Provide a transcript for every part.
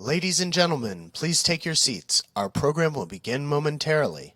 Ladies and gentlemen, please take your seats. Our program will begin momentarily.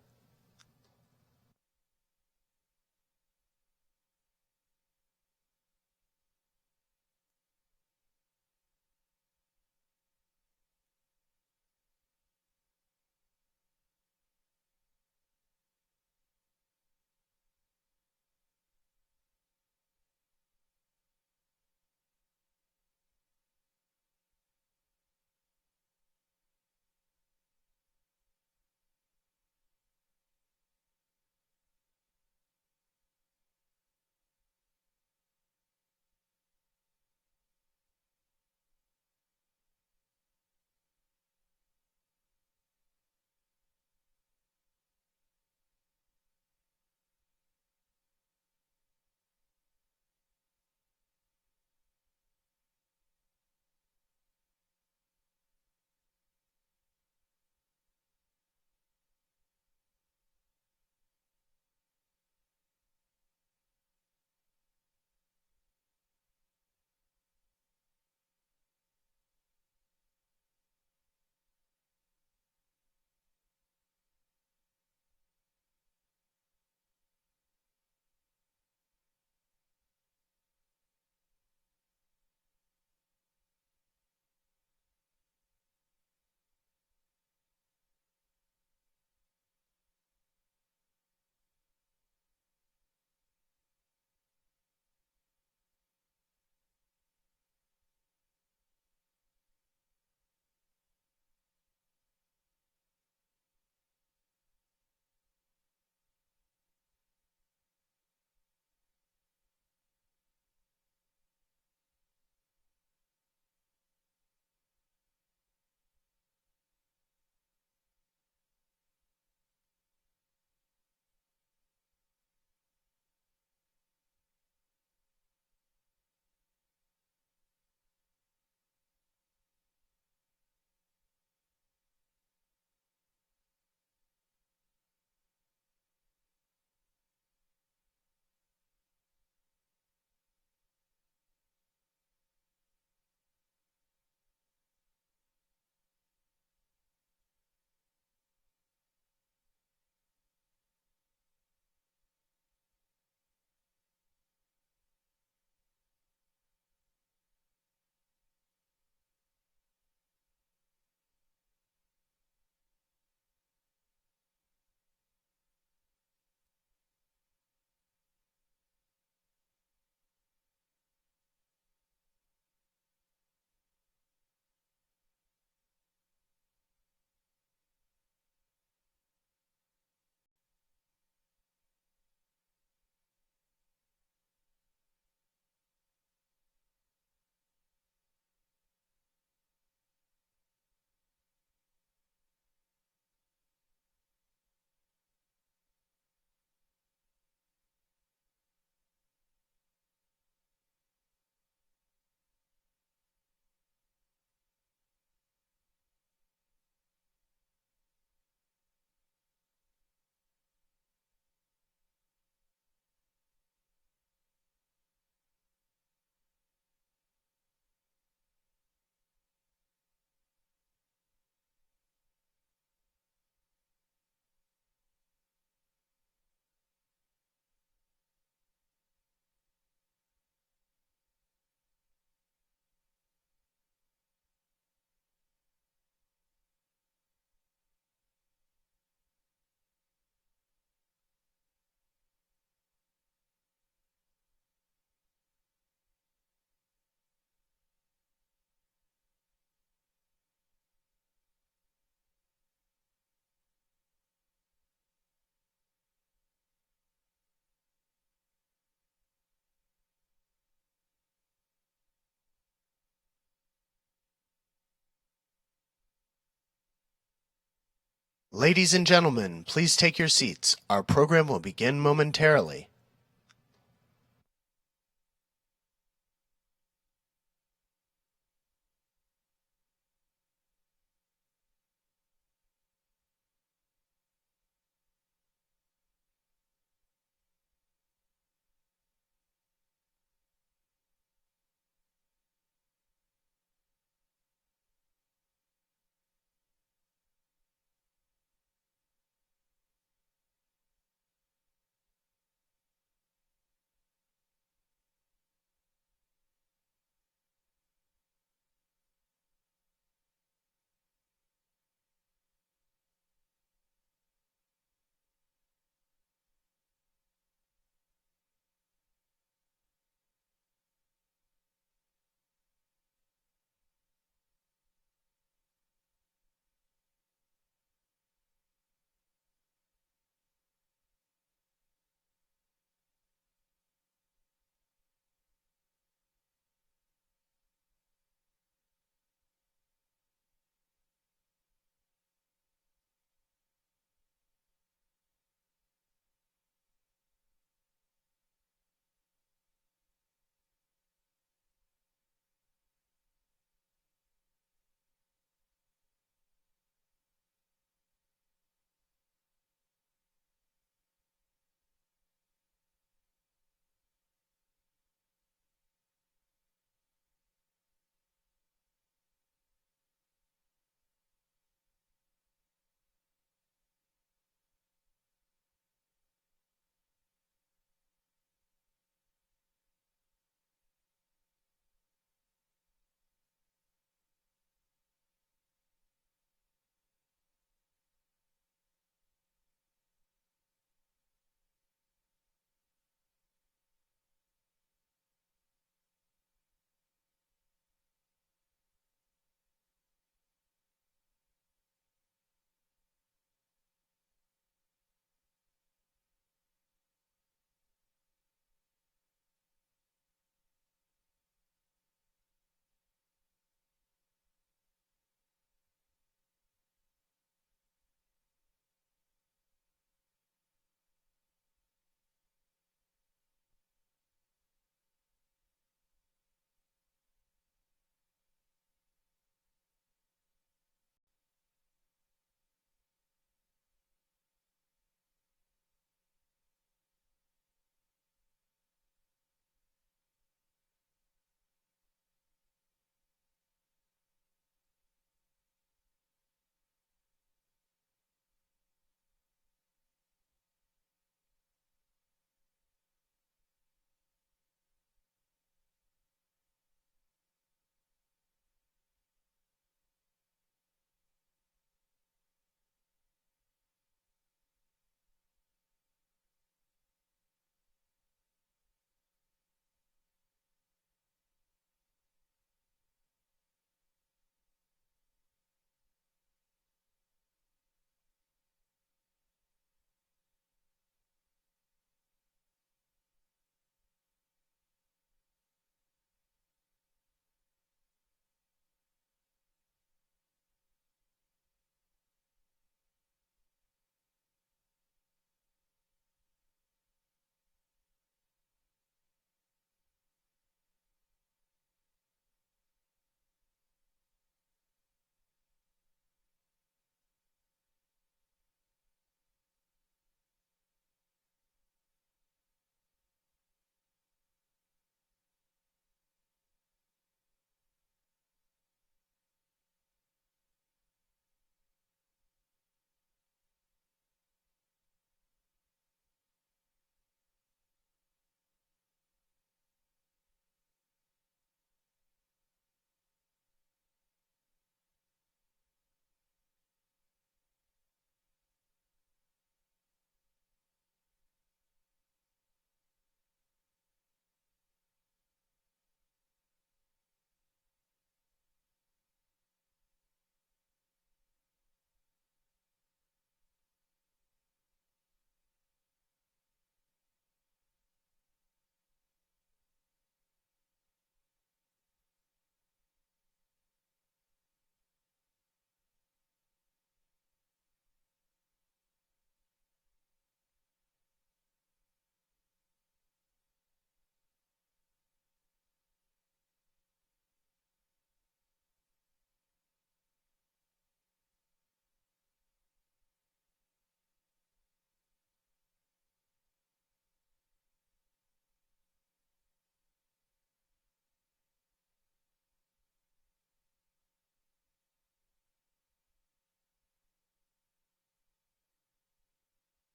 Ladies and gentlemen, please take your seats. Our program will begin momentarily.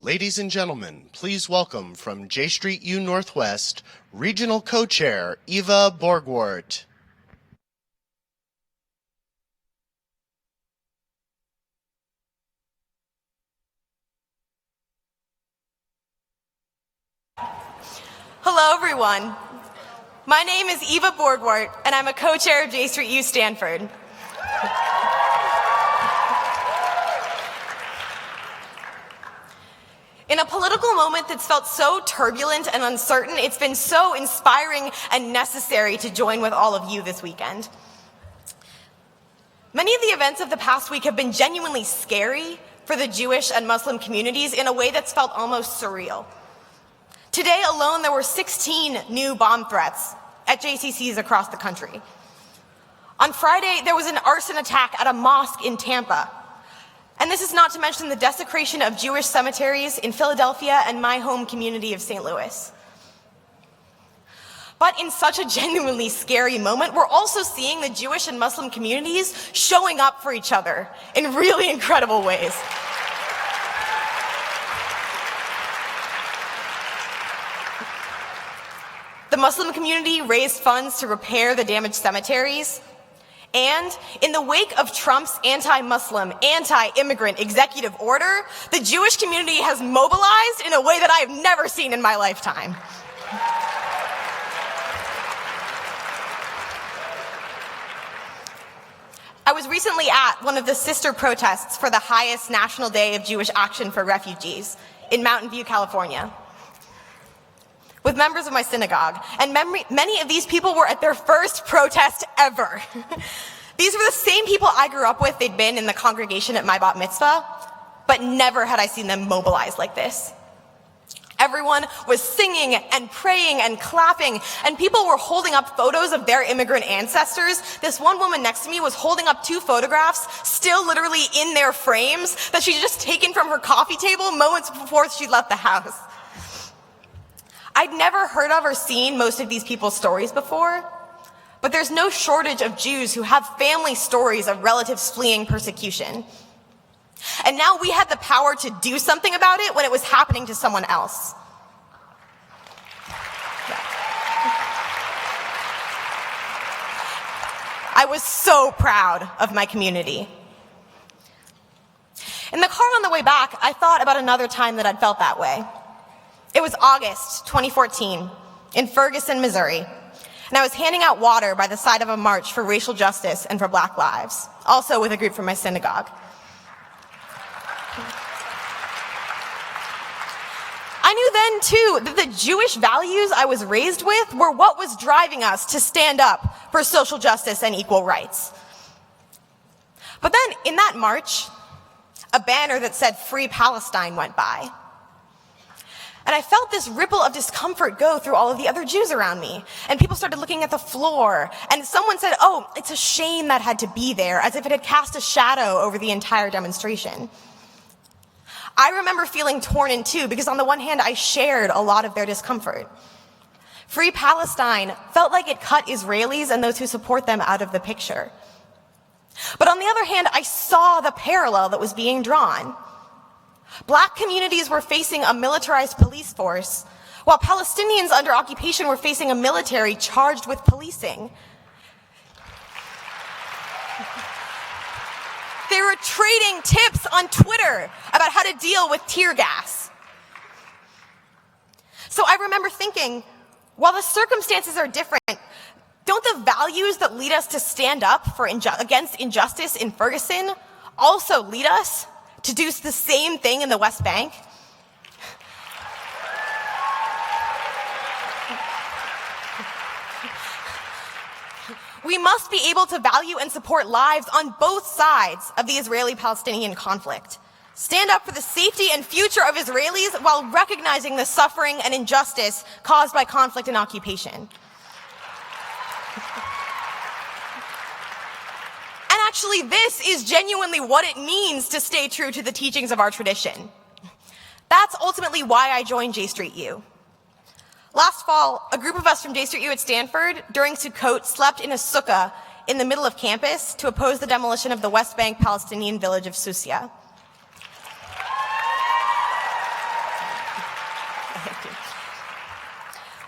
Ladies and gentlemen, please welcome from J Street U Northwest, Regional Co-Chair Eva Borgwardt. Hello, everyone. My name is Eva Borgwardt, and I'm a co-chair of J Street U Stanford. In a political moment that's felt so turbulent and uncertain, it's been so inspiring and necessary to join with all of you this weekend. Many of the events of the past week have been genuinely scary for the Jewish and Muslim communities in a way that's felt almost surreal. Today alone, there were 16 new bomb threats at JCCs across the country. On Friday, there was an arson attack at a mosque in Tampa. And this is not to mention the desecration of Jewish cemeteries in Philadelphia and my home community of St. Louis. But in such a genuinely scary moment, we're also seeing the Jewish and Muslim communities showing up for each other in really incredible ways. The Muslim community raised funds to repair the damaged cemeteries. And in the wake of Trump's anti-Muslim, anti-immigrant executive order, the Jewish community has mobilized in a way that I have never seen in my lifetime. I was recently at one of the sister protests for the highest national day of Jewish action for refugees in Mountain View, California, with members of my synagogue, and many of these people were at their first protest ever. These were the same people I grew up with. They'd been in the congregation at my bat mitzvah, but never had I seen them mobilize like this. Everyone was singing and praying and clapping, and people were holding up photos of their immigrant ancestors. This one woman next to me was holding up 2 photographs, still literally in their frames, that she'd just taken from her coffee table moments before she left the house. I'd never heard of or seen most of these people's stories before, but there's no shortage of Jews who have family stories of relatives fleeing persecution. And now we had the power to do something about it when it was happening to someone else. I was so proud of my community. In the car on the way back, I thought about another time that I'd felt that way. It was August 2014 in Ferguson, Missouri, and I was handing out water by the side of a march for racial justice and for Black lives, also with a group from my synagogue. I knew then, too, that the Jewish values I was raised with were what was driving us to stand up for social justice and equal rights. But then, in that march, a banner that said "Free Palestine" went by. And I felt this ripple of discomfort go through all of the other Jews around me. And people started looking at the floor. And someone said, "Oh, it's a shame that had to be there," as if it had cast a shadow over the entire demonstration. I remember feeling torn in two, because on the one hand, I shared a lot of their discomfort. Free Palestine felt like it cut Israelis and those who support them out of the picture. But on the other hand, I saw the parallel that was being drawn. Black communities were facing a militarized police force, while Palestinians under occupation were facing a military charged with policing. They were trading tips on Twitter about how to deal with tear gas. So I remember thinking, while the circumstances are different, don't the values that lead us to stand up against injustice in Ferguson also lead us to do the same thing in the West Bank? We must be able to value and support lives on both sides of the Israeli-Palestinian conflict. Stand up for the safety and future of Israelis while recognizing the suffering and injustice caused by conflict and occupation. And actually, this is genuinely what it means to stay true to the teachings of our tradition. That's ultimately why I joined J Street U. Last fall, a group of us from J Street U at Stanford, during Sukkot, slept in a sukkah in the middle of campus to oppose the demolition of the West Bank Palestinian village of Susia.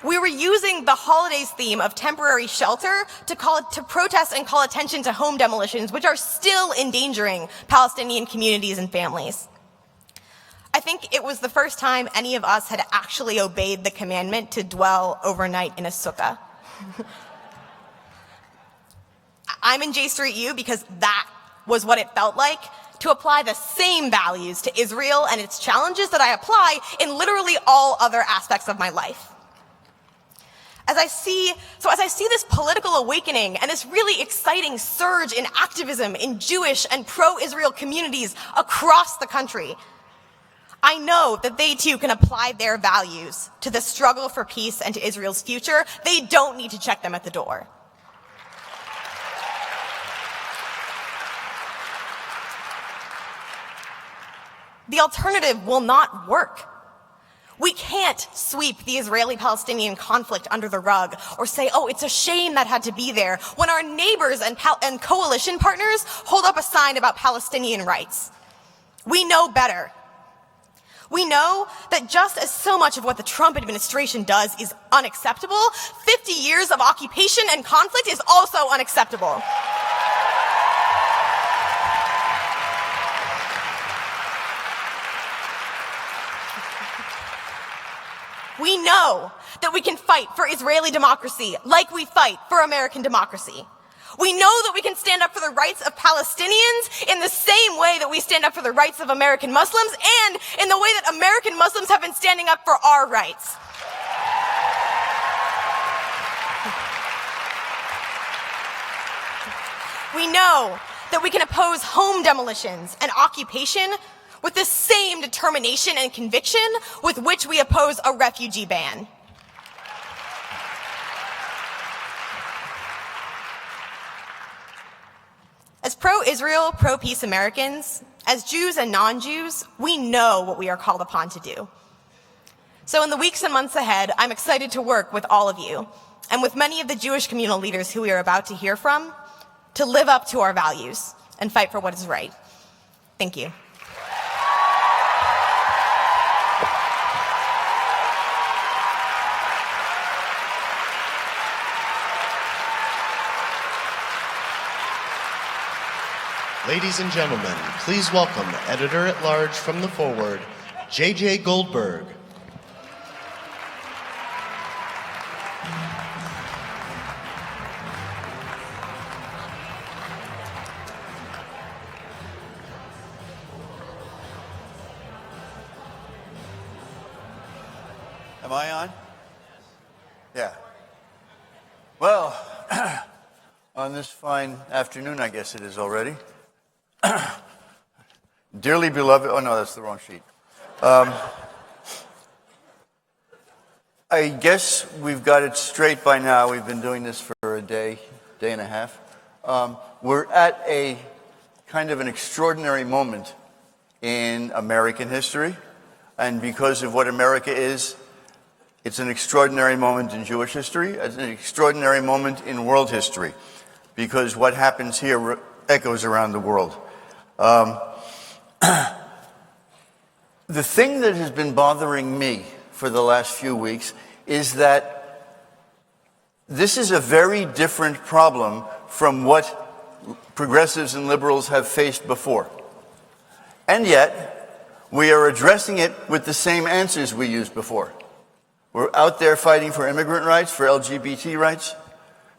We were using the holidays theme of temporary shelter to protest and call attention to home demolitions, which are still endangering Palestinian communities and families. I think it was the first time any of us had actually obeyed the commandment to dwell overnight in a sukkah. I'm in J Street U because that was what it felt like to apply the same values to Israel and its challenges that I apply in literally all other aspects of my life. As I see this political awakening and this really exciting surge in activism in Jewish and pro-Israel communities across the country, I know that they too can apply their values to the struggle for peace and to Israel's future. They don't need to check them at the door. The alternative will not work. We can't sweep the Israeli-Palestinian conflict under the rug or say, oh, it's a shame that had to be there, when our neighbors and coalition partners hold up a sign about Palestinian rights. We know better. We know that just as so much of what the Trump administration does is unacceptable, 50 years of occupation and conflict is also unacceptable. We know that we can fight for Israeli democracy like we fight for American democracy. We know that we can stand up for the rights of Palestinians in the same way that we stand up for the rights of American Muslims and in the way that American Muslims have been standing up for our rights. We know that we can oppose home demolitions and occupation with the same determination and conviction with which we oppose a refugee ban. As pro-Israel, pro-peace Americans, as Jews and non-Jews, we know what we are called upon to do. So in the weeks and months ahead, I'm excited to work with all of you and with many of the Jewish communal leaders who we are about to hear from to live up to our values and fight for what is right. Thank you. Ladies and gentlemen, please welcome Editor-at-Large from the Forward, J.J. Goldberg. Am I on? Yeah. Well, on this fine afternoon, I guess it is already. Dearly beloved, oh no, that's the wrong sheet. I guess we've got it straight by now. We've been doing this for a day and a half. We're at a kind of an extraordinary moment in American history. And because of what America is, it's an extraordinary moment in Jewish history. It's an extraordinary moment in world history. Because what happens here echoes around the world. The thing that has been bothering me for the last few weeks is that this is a very different problem from what progressives and liberals have faced before. And yet, we are addressing it with the same answers we used before. We're out there fighting for immigrant rights, for LGBT rights,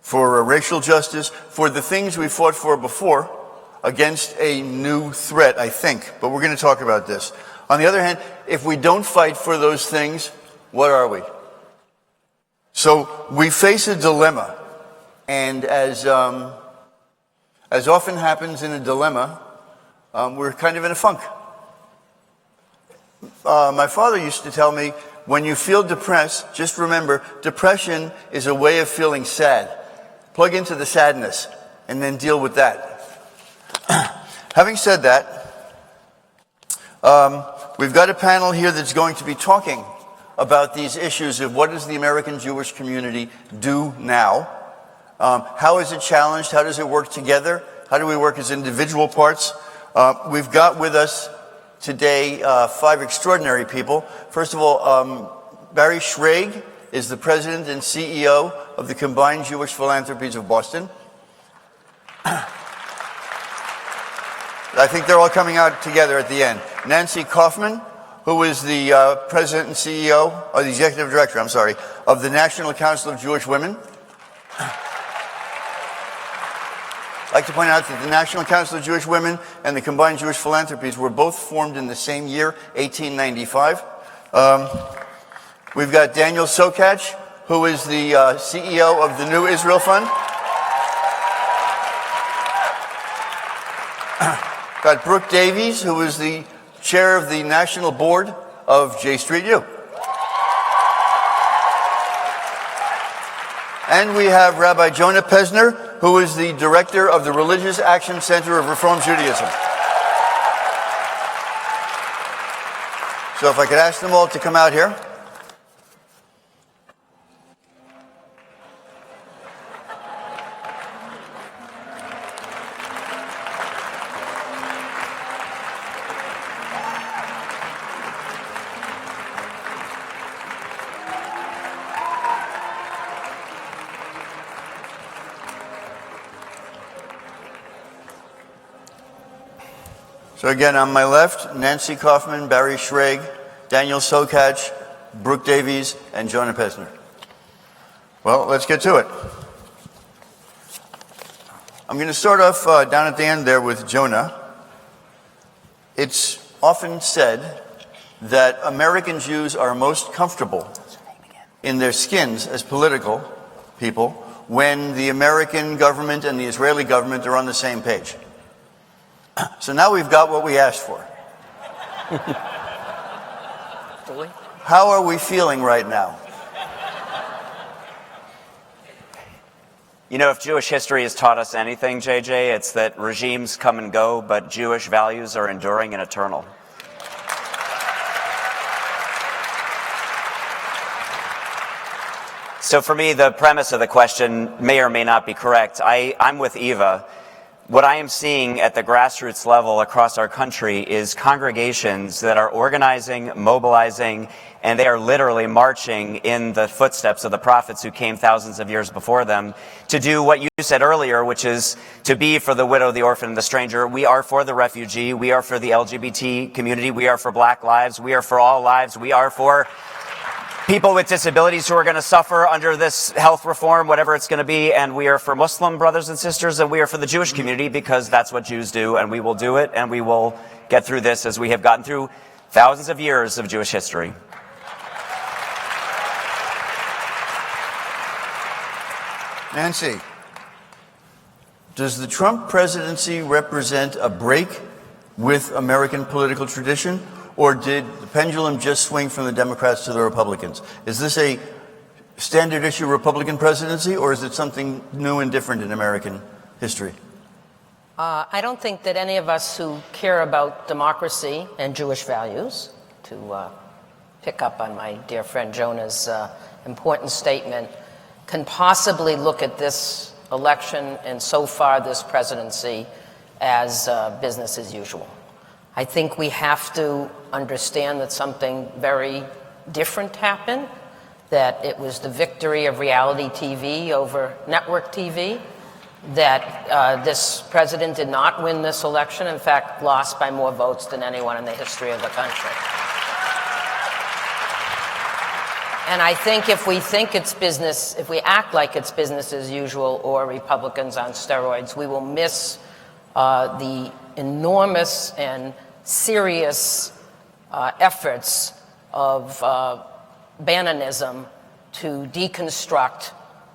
for racial justice, for the things we fought for before, against a new threat, I think. But we're going to talk about this. On the other hand, if we don't fight for those things, what are we? So we face a dilemma. And as often happens in a dilemma, we're kind of in a funk. My father used to tell me, when you feel depressed, just remember, depression is a way of feeling sad. Plug into the sadness and then deal with that. Having said that, we've got a panel here that's going to be talking about these issues of what does the American Jewish community do now? How is it challenged? How does it work together? How do we work as individual parts? We've got with us today 5 extraordinary people. First of all, Barry Schrage is the president and CEO of the Combined Jewish Philanthropies of Boston. I think they're all coming out together at the end. Nancy Kaufman, who is the president and CEO, or the executive director, I'm sorry, of the National Council of Jewish Women. I'd like to point out that the National Council of Jewish Women and the Combined Jewish Philanthropies were both formed in the same year, 1895. We've got Daniel Sokach, who is the CEO of the New Israel Fund. Got Brooke Davies, who is the chair of the National Board of J Street U. And we have Rabbi Jonah Pesner, who is the director of the Religious Action Center of Reform Judaism. So if I could ask them all to come out here. So again, on my left, Nancy Kaufman, Barry Schrag, Daniel Sokach, Brooke Davies, and Jonah Pesner. Well, let's get to it. I'm going to start off down at the end there with Jonah. It's often said that American Jews are most comfortable in their skins as political people when the American government and the Israeli government are on the same page. So now we've got what we asked for. How are we feeling right now? You know, if Jewish history has taught us anything, JJ, it's that regimes come and go, but Jewish values are enduring and eternal. So for me, the premise of the question may or may not be correct. I'm with Eva. What I am seeing at the grassroots level across our country is congregations that are organizing, mobilizing, and they are literally marching in the footsteps of the prophets who came thousands of years before them to do what you said earlier, which is to be for the widow, the orphan, and the stranger. We are for the refugee. We are for the LGBT community. We are for Black lives. We are for all lives. We are for people with disabilities who are going to suffer under this health reform, whatever it's going to be, and we are for Muslim brothers and sisters, and we are for the Jewish community because that's what Jews do, and we will do it, and we will get through this as we have gotten through thousands of years of Jewish history. Nancy, does the Trump presidency represent a break with American political tradition? Or did the pendulum just swing from the Democrats to the Republicans? Is this a standard issue Republican presidency, or is it something new and different in American history? I don't think that any of us who care about democracy and Jewish values, to pick up on my dear friend Jonah's important statement, can possibly look at this election and so far this presidency as business as usual. I think we have to understand that something very different happened, that it was the victory of reality TV over network TV, that this president did not win this election, in fact, lost by more votes than anyone in the history of the country. And I think if we act like it's business as usual or Republicans on steroids, we will miss the enormous and serious efforts of Bannonism to deconstruct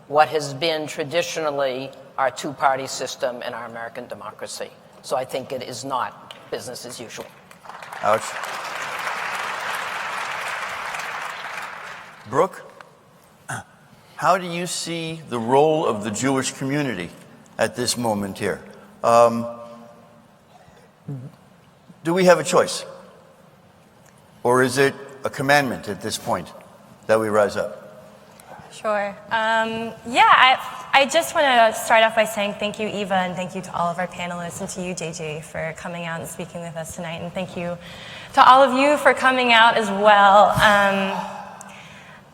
what has been traditionally our two-party system and our American democracy. So I think it is not business as usual. Ouch. Brooke, how do you see the role of the Jewish community at this moment here? Do we have a choice? Or is it a commandment at this point that we rise up? Sure. I just want to start off by saying thank you, Eva, and thank you to all of our panelists and to you, JJ, for coming out and speaking with us tonight. And thank you to all of you for coming out as well.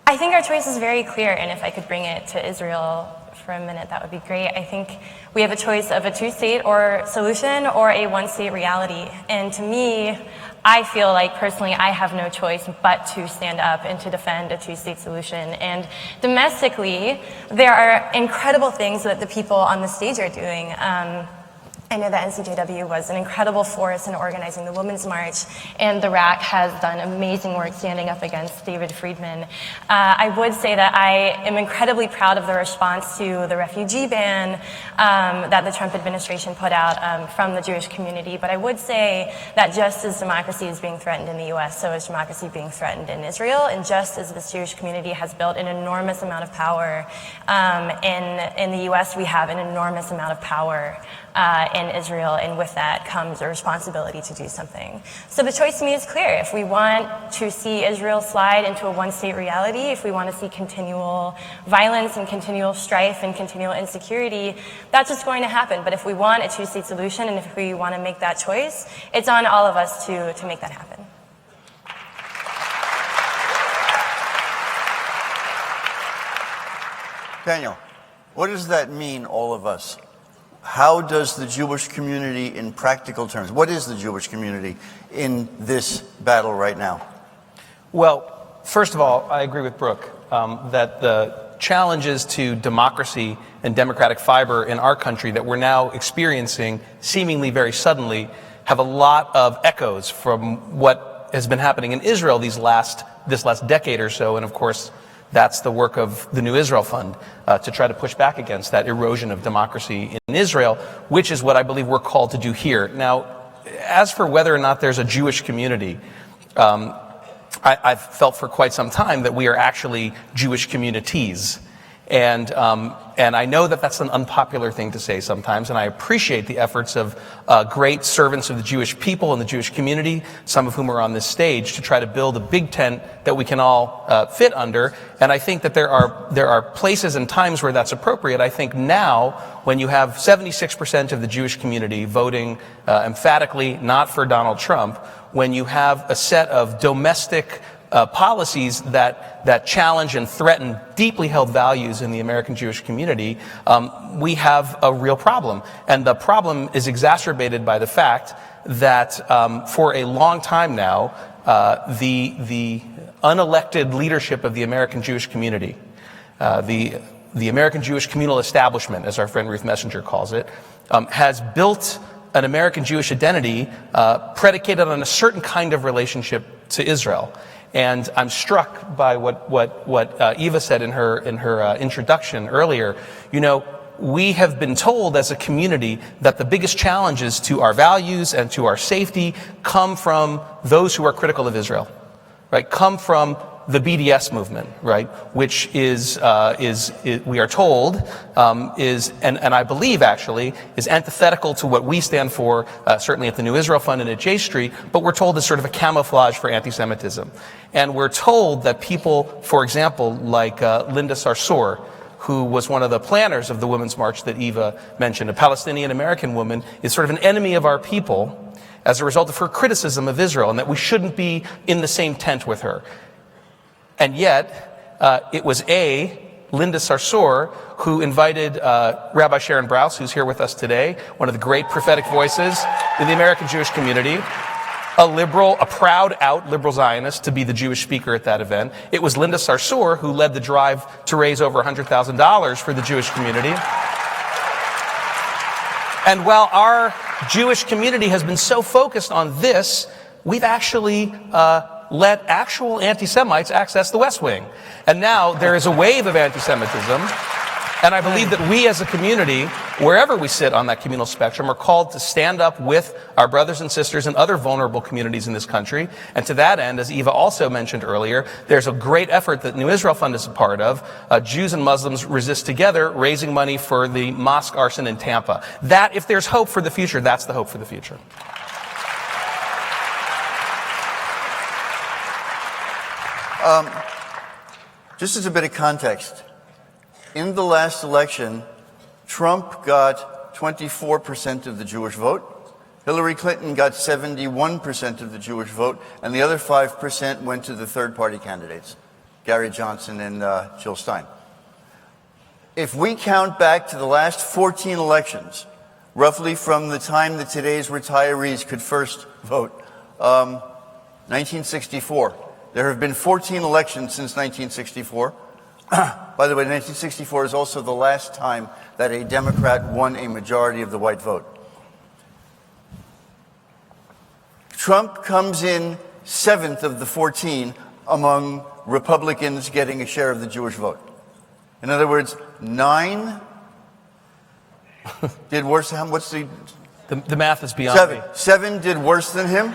I think our choice is very clear, and if I could bring it to Israel for a minute, that would be great. I think we have a choice of a two-state or solution or a one-state reality. And to me, I feel like personally I have no choice but to stand up and to defend a two-state solution. And domestically, there are incredible things that the people on the stage are doing. I know that NCJW was an incredible force in organizing the Women's March, and the RAC has done amazing work standing up against David Friedman. I would say that I am incredibly proud of the response to the refugee ban that the Trump administration put out from the Jewish community, but I would say that just as democracy is being threatened in the US, so is democracy being threatened in Israel, and just as this Jewish community has built an enormous amount of power in the US, we have an enormous amount of power in Israel, and with that comes a responsibility to do something. So the choice to me is clear. If we want to see Israel slide into a one-state reality, if we want to see continual violence and continual strife and continual insecurity, that's just going to happen. But if we want a two-state solution and if we want to make that choice, it's on all of us to make that happen. Daniel, what does that mean, all of us? How does the Jewish community, in practical terms, what is the Jewish community in this battle right now? Well, first of all, I agree with Brooke that the challenges to democracy and democratic fiber in our country that we're now experiencing seemingly very suddenly have a lot of echoes from what has been happening in Israel this last decade or so, and of course that's the work of the New Israel Fund to try to push back against that erosion of democracy in Israel, which is what I believe we're called to do here. Now, as for whether or not there's a Jewish community, I've felt for quite some time that we are actually Jewish communities. And I know that that's an unpopular thing to say sometimes, and I appreciate the efforts of great servants of the Jewish people and the Jewish community, some of whom are on this stage, to try to build a big tent that we can all fit under. And I think that there are places and times where that's appropriate. I think now, when you have 76% of the Jewish community voting emphatically not for Donald Trump, when you have a set of domestic policies that challenge and threaten deeply held values in the American Jewish community, we have a real problem. And the problem is exacerbated by the fact that for a long time now, the unelected leadership of the American Jewish community, the American Jewish communal establishment, as our friend Ruth Messenger calls it, has built an American Jewish identity predicated on a certain kind of relationship to Israel. And I'm struck by what Eva said in her introduction earlier. You know, we have been told as a community that the biggest challenges to our values and to our safety come from those who are critical of Israel, right? Come from the BDS movement, right? Which is we are told, and I believe actually, is antithetical to what we stand for, certainly at the New Israel Fund and at J Street, but we're told is sort of a camouflage for anti-Semitism. And we're told that people, for example, like Linda Sarsour, who was one of the planners of the Women's March that Eva mentioned, a Palestinian-American woman, is sort of an enemy of our people as a result of her criticism of Israel, and that we shouldn't be in the same tent with her. And yet, it was Linda Sarsour who invited Rabbi Sharon Brous, who's here with us today, one of the great prophetic voices in the American Jewish community, a liberal, a proud out liberal Zionist, to be the Jewish speaker at that event. It was Linda Sarsour who led the drive to raise over $100,000 for the Jewish community. And while our Jewish community has been so focused on this, we've actually let actual anti-Semites access the West Wing. And now there is a wave of anti-Semitism. And I believe that we as a community, wherever we sit on that communal spectrum, are called to stand up with our brothers and sisters in other vulnerable communities in this country. And to that end, as Eva also mentioned earlier, there's a great effort that New Israel Fund is a part of. Jews and Muslims resist together, raising money for the mosque arson in Tampa. That, if there's hope for the future, that's the hope for the future. Just as a bit of context, in the last election, Trump got 24% of the Jewish vote, Hillary Clinton got 71% of the Jewish vote, and the other 5% went to the third-party candidates. Gary Johnson and Jill Stein. If we count back to the last 14 elections, roughly from the time that today's retirees could first vote, 1964. There have been 14 elections since 1964. By the way, 1964 is also the last time that a Democrat won a majority of the white vote. Trump comes in 7th of the 14 among Republicans getting a share of the Jewish vote. In other words, 9 did worse than him. What's the math is beyond me. 7 did worse than him.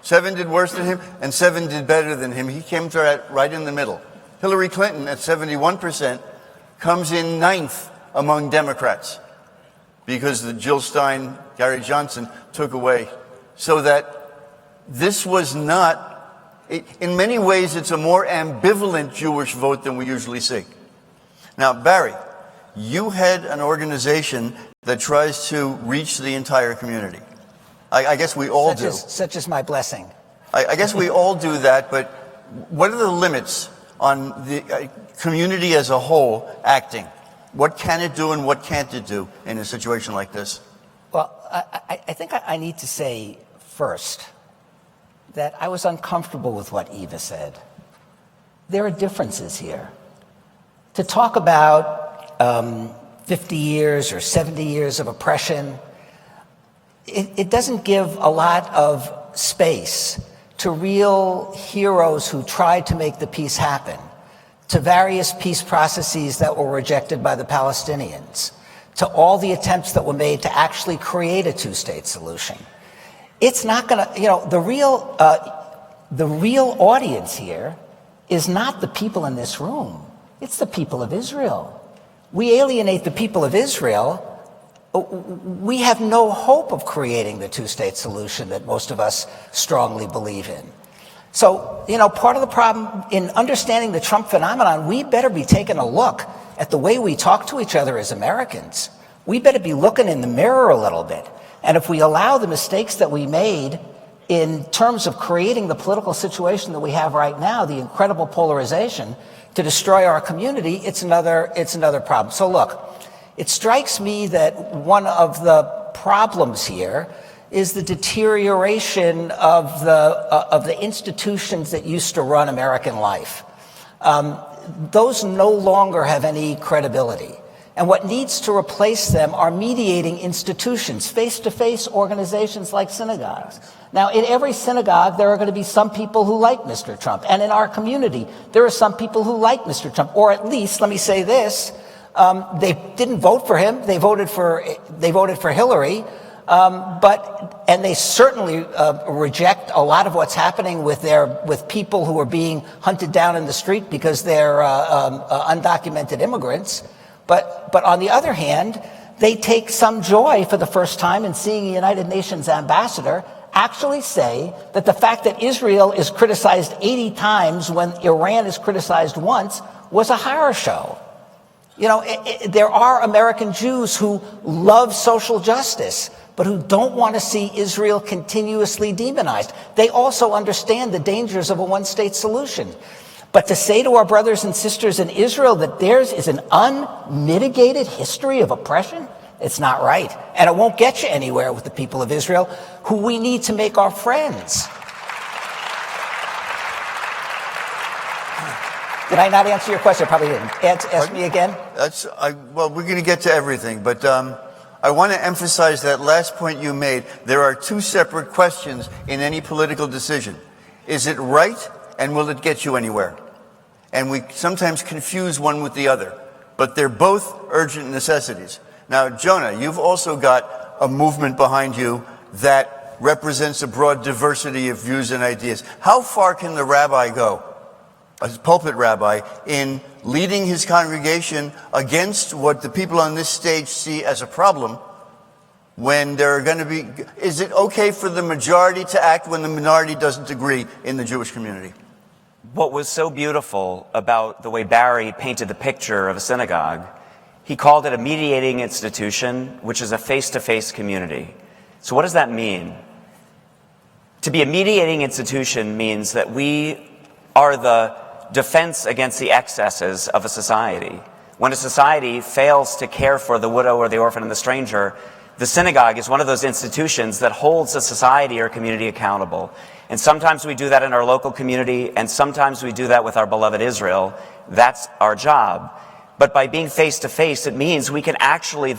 7 did worse than him, and 7 did better than him. He came right in the middle. Hillary Clinton, at 71%, comes in 9th among Democrats because the Jill Stein, Gary Johnson took away. So that this was not, in many ways, it's a more ambivalent Jewish vote than we usually see. Now, Barry, you head an organization that tries to reach the entire community. I guess we all do. Such is my blessing. I guess we all do that, but what are the limits on the community as a whole acting? What can it do and what can't it do in a situation like this? Well, I think I need to say first that I was uncomfortable with what Eva said. There are differences here. To talk about 50 years or 70 years of oppression, it doesn't give a lot of space to real heroes who tried to make the peace happen, to various peace processes that were rejected by the Palestinians, to all the attempts that were made to actually create a two-state solution. It's not going to, the real audience here is not the people in this room. It's the people of Israel. We alienate the people of Israel. We have no hope of creating the two-state solution that most of us strongly believe in. So, part of the problem in understanding the Trump phenomenon, we better be taking a look at the way we talk to each other as Americans. We better be looking in the mirror a little bit. And if we allow the mistakes that we made in terms of creating the political situation that we have right now, the incredible polarization, to destroy our community, it's another problem. So look, it strikes me that one of the problems here is the deterioration of the institutions that used to run American life. Those no longer have any credibility. And what needs to replace them are mediating institutions, face-to-face organizations like synagogues. Now, in every synagogue, there are going to be some people who like Mr. Trump. And in our community, there are some people who like Mr. Trump. Or at least, let me say this, they didn't vote for him. They voted for Hillary. And they certainly reject a lot of what's happening with people who are being hunted down in the street because they're undocumented immigrants. But on the other hand, they take some joy for the first time in seeing a United Nations ambassador actually say that the fact that Israel is criticized 80 times when Iran is criticized once was a horror show. There are American Jews who love social justice, but who don't want to see Israel continuously demonized. They also understand the dangers of a one-state solution. But to say to our brothers and sisters in Israel that theirs is an unmitigated history of oppression, it's not right. And it won't get you anywhere with the people of Israel, who we need to make our friends. Did I not answer your question? I probably didn't. Ask me again. Well, we're going to get to everything, but I want to emphasize that last point you made. There are two separate questions in any political decision. Is it right, and will it get you anywhere? And we sometimes confuse one with the other, but they're both urgent necessities. Now, Jonah, you've also got a movement behind you that represents a broad diversity of views and ideas. How far can the rabbi go, a pulpit rabbi, in leading his congregation against what the people on this stage see as a problem when there are going to be... Is it okay for the majority to act when the minority doesn't agree in the Jewish community? What was so beautiful about the way Barry painted the picture of a synagogue, he called it a mediating institution, which is a face-to-face community. So what does that mean? To be a mediating institution means that we are the defense against the excesses of a society. When a society fails to care for the widow or the orphan and the stranger, the synagogue is one of those institutions that holds a society or community accountable. And sometimes we do that in our local community, and sometimes we do that with our beloved Israel. That's our job. But by being face to face, it means we can actually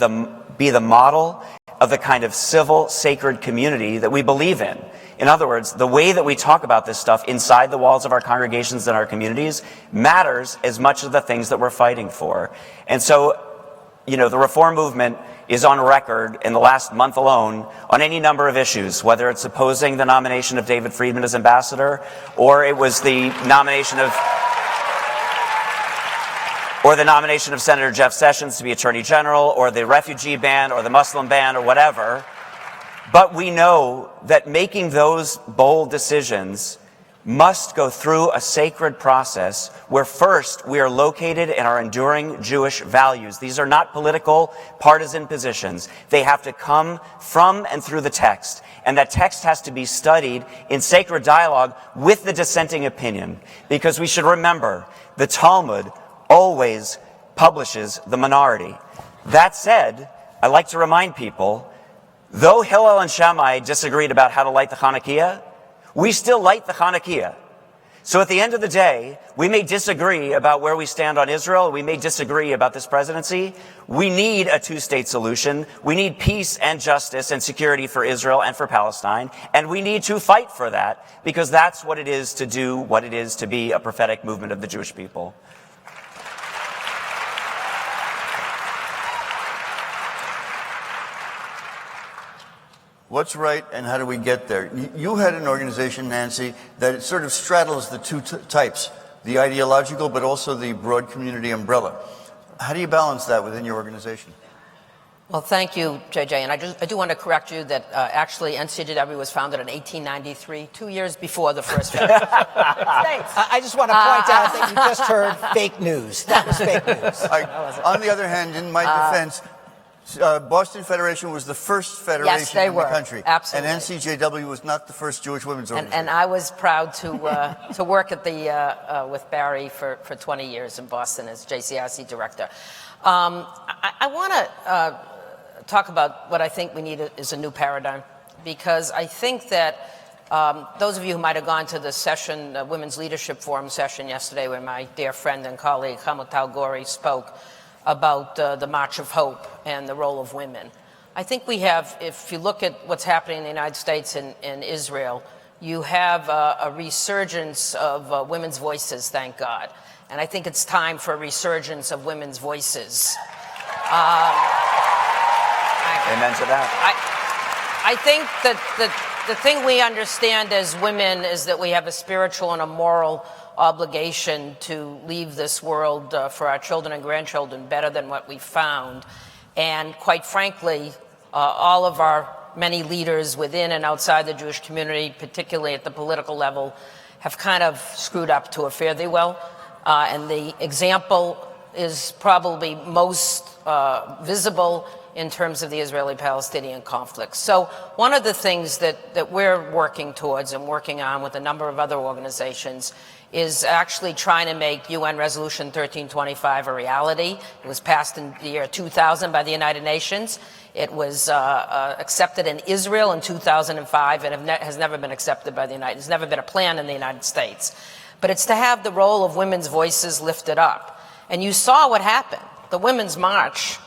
be the model of the kind of civil, sacred community that we believe in. In other words, the way that we talk about this stuff inside the walls of our congregations and our communities matters as much as the things that we're fighting for. And so, the reform movement is on record in the last month alone on any number of issues, whether it's opposing the nomination of David Friedman as ambassador, or it was the nomination of Senator Jeff Sessions to be Attorney General, or the refugee ban, or the Muslim ban, or whatever. But we know that making those bold decisions must go through a sacred process where first we are located in our enduring Jewish values. These are not political, partisan positions. They have to come from and through the text. And that text has to be studied in sacred dialogue with the dissenting opinion. Because we should remember, the Talmud always publishes the minority. That said, I like to remind people, though Hillel and Shammai disagreed about how to light the Hanukkah, we still light the Hanukkah. So at the end of the day, we may disagree about where we stand on Israel. We may disagree about this presidency. We need a two-state solution. We need peace and justice and security for Israel and for Palestine. And we need to fight for that, because that's what it is to do what it is to be a prophetic movement of the Jewish people. What's right and how do we get there? You had an organization, Nancy, that sort of straddles the two types, the ideological but also the broad community umbrella. How do you balance that within your organization? Well, thank you, JJ. And I do want to correct you that actually NCJW was founded in 1893, 2 years before the first federal States. I just want to point out that you just heard fake news. That was fake news. On the other hand, in my defense, Boston Federation was the first federation in the country. Absolutely. And NCJW was not the first Jewish women's organization. And I was proud to work at with Barry for 20 years in Boston as JCRC director. I want to talk about what I think we need is a new paradigm, because I think that those of you who might have gone to the session, the Women's Leadership Forum session yesterday, where my dear friend and colleague Hamutal Gori spoke about the March of Hope and the role of women. I think we have, if you look at what's happening in the United States and Israel, you have a resurgence of women's voices, thank God. And I think it's time for a resurgence of women's voices. Amen to that. I think that the thing we understand as women is that we have a spiritual and a moral obligation to leave this world for our children and grandchildren better than what we found. And quite frankly, all of our many leaders within and outside the Jewish community, particularly at the political level, have kind of screwed up to a fare thee well. And the example is probably most visible in terms of the Israeli-Palestinian conflict. So one of the things that we're working towards and working on with a number of other organizations is actually trying to make UN Resolution 1325 a reality. It was passed in the year 2000 by the United Nations. It was accepted in Israel in 2005 and has never been accepted by the United States. There's never been a plan in the United States. But it's to have the role of women's voices lifted up. And you saw what happened. The Women's March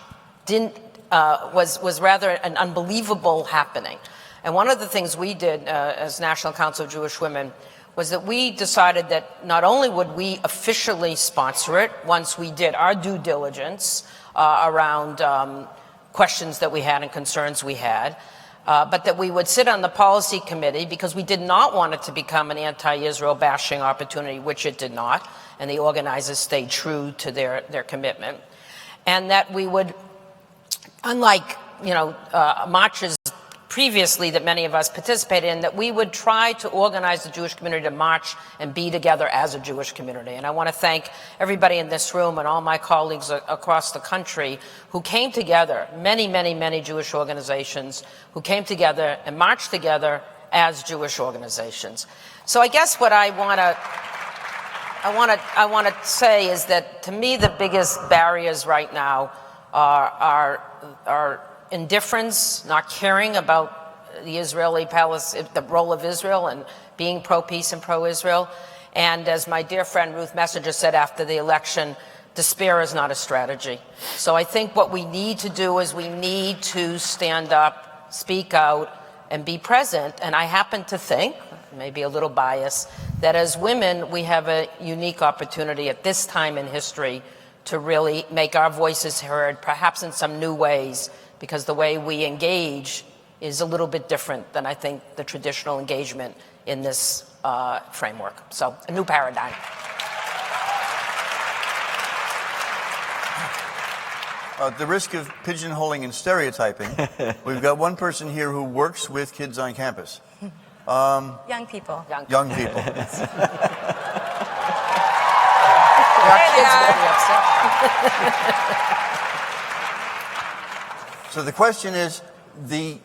was rather an unbelievable happening. And one of the things we did as National Council of Jewish Women was that we decided that not only would we officially sponsor it once we did our due diligence around questions that we had and concerns we had, but that we would sit on the policy committee because we did not want it to become an anti-Israel bashing opportunity, which it did not, and the organizers stayed true to their commitment. And that we would, unlike marches previously that many of us participated in, that we would try to organize the Jewish community to march and be together as a Jewish community. And I want to thank everybody in this room and all my colleagues across the country who came together, many Jewish organizations who came together and marched together as Jewish organizations. So I guess what I want to I want to say is that to me the biggest barriers right now are indifference, not caring about the the role of Israel and being pro-peace and pro-Israel. And as my dear friend Ruth Messenger said after the election, despair is not a strategy. So I think what we need to do is we need to stand up, speak out, and be present. And I happen to think, maybe a little biased, that as women we have a unique opportunity at this time in history to really make our voices heard, perhaps in some new ways, because the way we engage is a little bit different than I think the traditional engagement in this framework. So a new paradigm. At the risk of pigeonholing and stereotyping, we've got one person here who works with kids on campus. Young people. Young people. Our kids will be upset. So the question is, the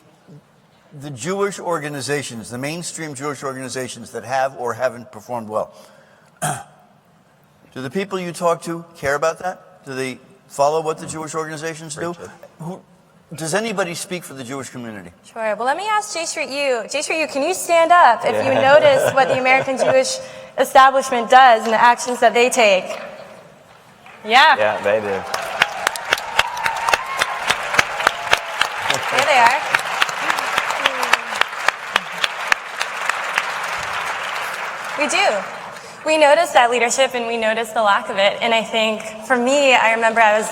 Jewish organizations, the mainstream Jewish organizations that have or haven't performed well, do the people you talk to care about that? Do they follow what the Jewish organizations do? Does anybody speak for the Jewish community? Sure. Well, let me ask J Street U. J Street U, can you stand up if you notice what the American Jewish establishment does and the actions that they take? Yeah. Yeah, they do. There they are. We do. We notice that leadership and we notice the lack of it. And I think for me, I remember I was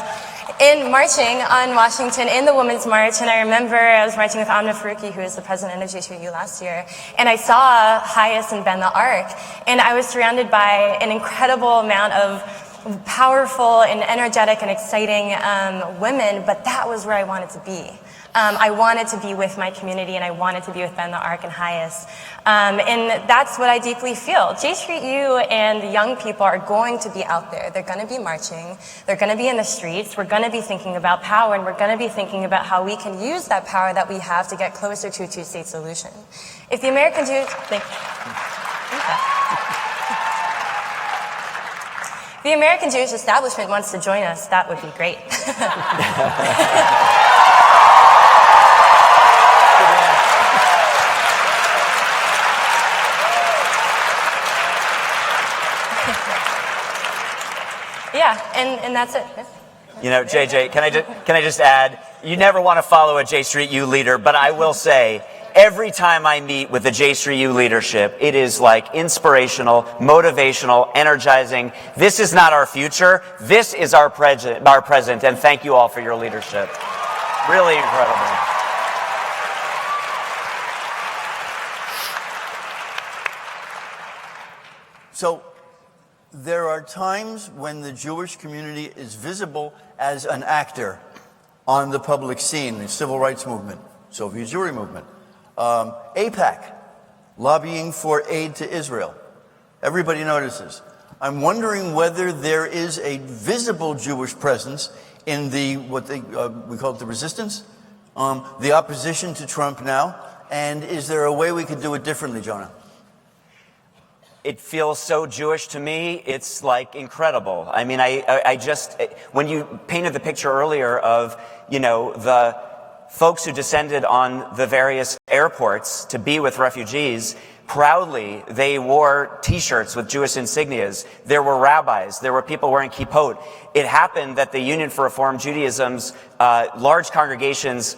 marching on Washington in the Women's March, and I remember I was marching with Amna Faruqi, who is the president of JSU last year, and I saw Hayes and Ben the Ark, and I was surrounded by an incredible amount of powerful and energetic and exciting women, but that was where I wanted to be. I wanted to be with my community, and I wanted to be with Ben the Ark and Hayes. And that's what I deeply feel. J Street U and the young people are going to be out there. They're going to be marching. They're going to be in the streets. We're going to be thinking about power, and we're going to be thinking about how we can use that power that we have to get closer to a two-state solution. If the American Jews... If the American Jewish establishment wants to join us, that would be great. Yeah, and that's it. You know, JJ, can I just add, you never want to follow a J Street U leader, but I will say, every time I meet with the J Street U leadership, it is like inspirational, motivational, energizing. This is not our future. This is our present, and thank you all for your leadership. Really incredible. So there are times when the Jewish community is visible as an actor on the public scene, the civil rights movement, Soviet Jewry movement, AIPAC, lobbying for aid to Israel. Everybody notices. I'm wondering whether there is a visible Jewish presence in the, we call it the resistance, the opposition to Trump now, and is there a way we could do it differently, Jonah? It feels so Jewish to me. It's like incredible. I mean, I just, when you painted the picture earlier of, you know, the folks who descended on the various airports to be with refugees, proudly they wore T-shirts with Jewish insignias. There were rabbis. There were people wearing kippot. It happened that the Union for Reform Judaism's large congregations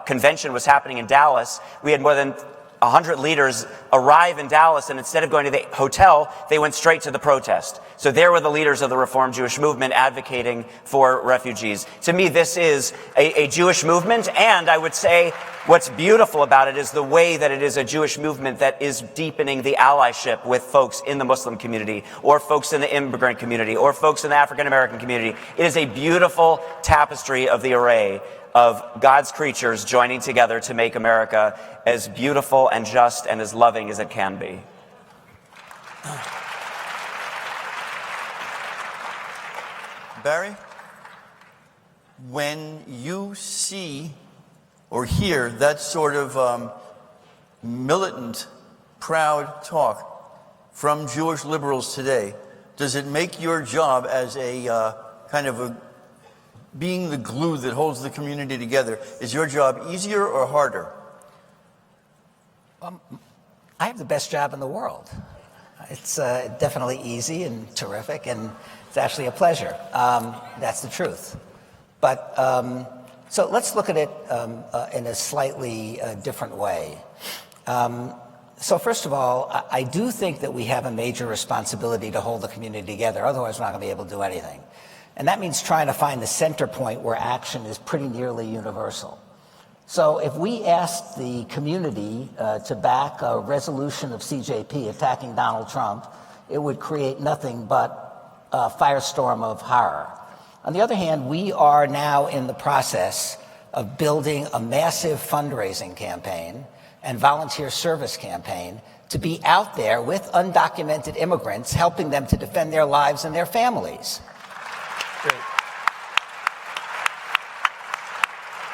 convention was happening in Dallas. We had more than 100 leaders arrive in Dallas, and instead of going to the hotel, they went straight to the protest. So there were the leaders of the Reform Jewish movement advocating for refugees. To me, this is a Jewish movement, and I would say what's beautiful about it is the way that it is a Jewish movement that is deepening the allyship with folks in the Muslim community, or folks in the immigrant community, or folks in the African American community. It is a beautiful tapestry of the array of God's creatures joining together to make America as beautiful and just and as loving as it can be. Barry, when you see or hear that sort of militant, proud talk from Jewish liberals today, does it make your job as a being the glue that holds the community together, is your job easier or harder? I have the best job in the world. It's definitely easy and terrific, and it's actually a pleasure. That's the truth. But so let's look at it in a slightly different way. So first of all, I do think that we have a major responsibility to hold the community together. Otherwise, we're not going to be able to do anything. And that means trying to find the center point where action is pretty nearly universal. So if we asked the community to back a resolution of CJP attacking Donald Trump, it would create nothing but a firestorm of horror. On the other hand, we are now in the process of building a massive fundraising campaign and volunteer service campaign to be out there with undocumented immigrants, helping them to defend their lives and their families. Great.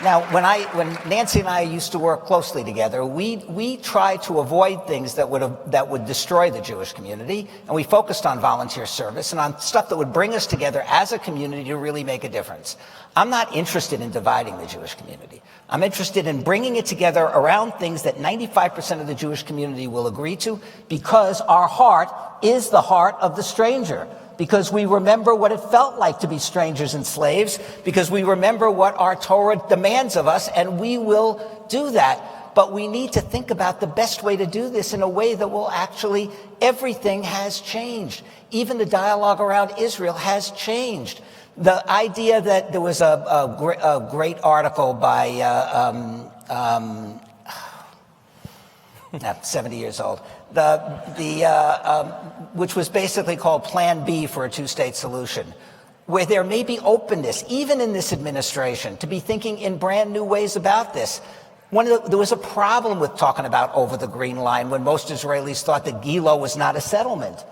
Now, when Nancy and I used to work closely together, we tried to avoid things that would destroy the Jewish community, and we focused on volunteer service and on stuff that would bring us together as a community to really make a difference. I'm not interested in dividing the Jewish community. I'm interested in bringing it together around things that 95% of the Jewish community will agree to, because our heart is the heart of the stranger. Because we remember what it felt like to be strangers and slaves, because we remember what our Torah demands of us, and we will do that. But we need to think about the best way to do this in a way that will actually, everything has changed. Even the dialogue around Israel has changed. The idea that there was a great article by, 70 years old, which was basically called Plan B for a two-state solution, where there may be openness, even in this administration, to be thinking in brand new ways about this. There was a problem with talking about over the green line when most Israelis thought that Gilo was not a settlement.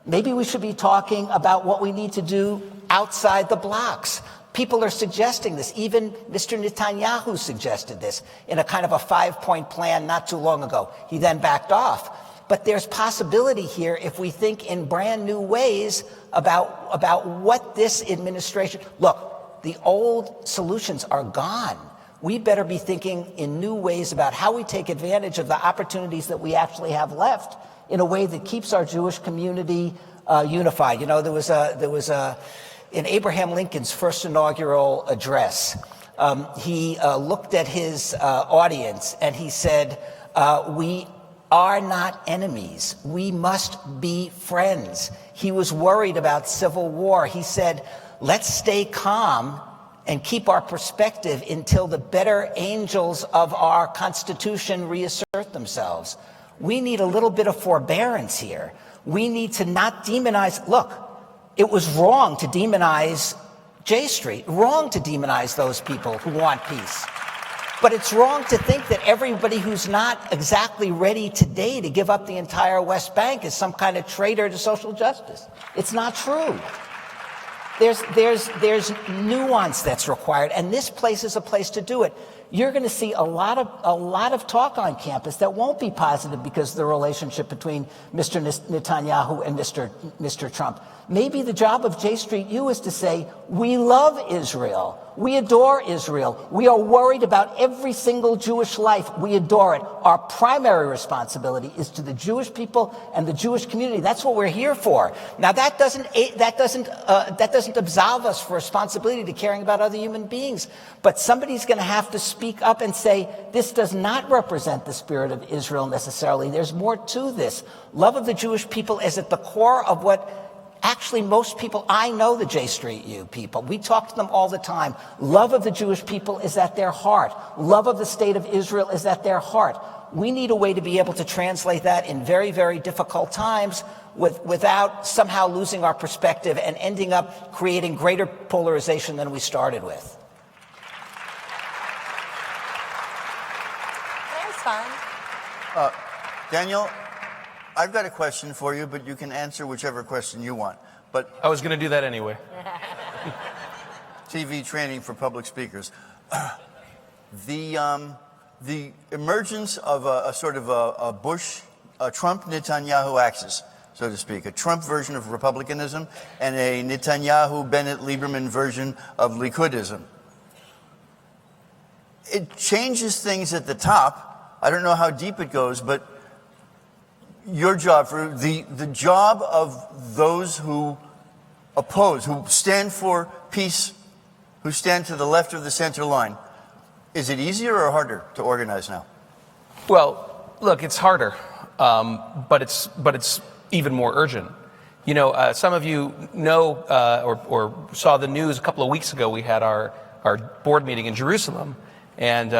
Maybe we should be talking about what we need to do outside the blocks. People are suggesting this. Even Mr. Netanyahu suggested this in a kind of a 5-point plan not too long ago. He then backed off. But there's possibility here if we think in brand new ways about what this administration... Look, the old solutions are gone. We better be thinking in new ways about how we take advantage of the opportunities that we actually have left in a way that keeps our Jewish community unified. You know, there was in Abraham Lincoln's first inaugural address, he looked at his audience and he said, we are not enemies. We must be friends. He was worried about civil war. He said, let's stay calm and keep our perspective until the better angels of our Constitution reassert themselves. We need a little bit of forbearance here. We need to not demonize. Look, it was wrong to demonize J Street, wrong to demonize those people who want peace. But it's wrong to think that everybody who's not exactly ready today to give up the entire West Bank is some kind of traitor to social justice. It's not true. There's nuance that's required, and this place is a place to do it. You're going to see a lot of talk on campus that won't be positive because of the relationship between Mr. Netanyahu and Mr. Trump. Maybe the job of J Street U is to say, we love Israel. We adore Israel. We are worried about every single Jewish life. We adore it. Our primary responsibility is to the Jewish people and the Jewish community. That's what we're here for. Now, that doesn't absolve us for responsibility to caring about other human beings. But somebody's going to have to speak up and say, this does not represent the spirit of Israel necessarily. There's more to this. Love of the Jewish people is at the core of what actually most people, I know the J Street U people. We talk to them all the time. Love of the Jewish people is at their heart. Love of the state of Israel is at their heart. We need a way to be able to translate that in very, very difficult times without somehow losing our perspective and ending up creating greater polarization than we started with. There's fun. Daniel, I've got a question for you, but you can answer whichever question you want. But I was going to do that anyway. TV training for public speakers. The emergence of a sort of a Bush, Trump, Netanyahu axis so to speak, a Trump version of republicanism and a Netanyahu, Bennett, Lieberman version of Likudism. It changes things at the top. I don't know how deep it goes, but your job, for the job of those who oppose, who stand for peace, who stand to the left of the center line, is it easier or harder to organize now? Well, look, it's harder, but it's even more urgent. You know, some of you know or saw the news a couple of weeks ago. We had our board meeting in Jerusalem, and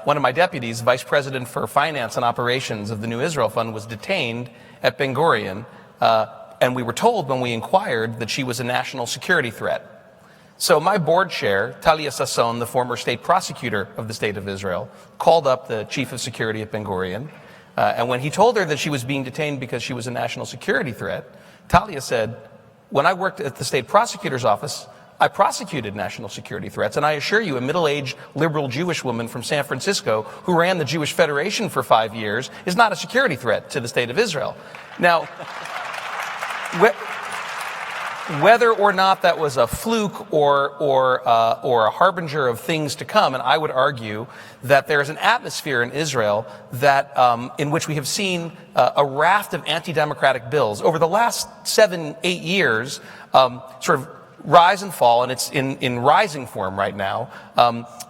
one of my deputies, Vice President for Finance and Operations of the New Israel Fund, was detained at Ben Gurion, and we were told when we inquired that she was a national security threat. So my board chair, Talia Sasson, the former state prosecutor of the State of Israel, called up the chief of security at Ben Gurion, and when he told her that she was being detained because she was a national security threat, Talia said, when I worked at the state prosecutor's office, I prosecuted national security threats, and I assure you, a middle-aged liberal Jewish woman from San Francisco who ran the Jewish Federation for 5 years is not a security threat to the State of Israel. Now, whether or not that was a fluke or a harbinger of things to come, and I would argue that there is an atmosphere in Israel that in which we have seen a raft of anti-democratic bills over the last 7-8 years sort of rise and fall, and it's in rising form right now.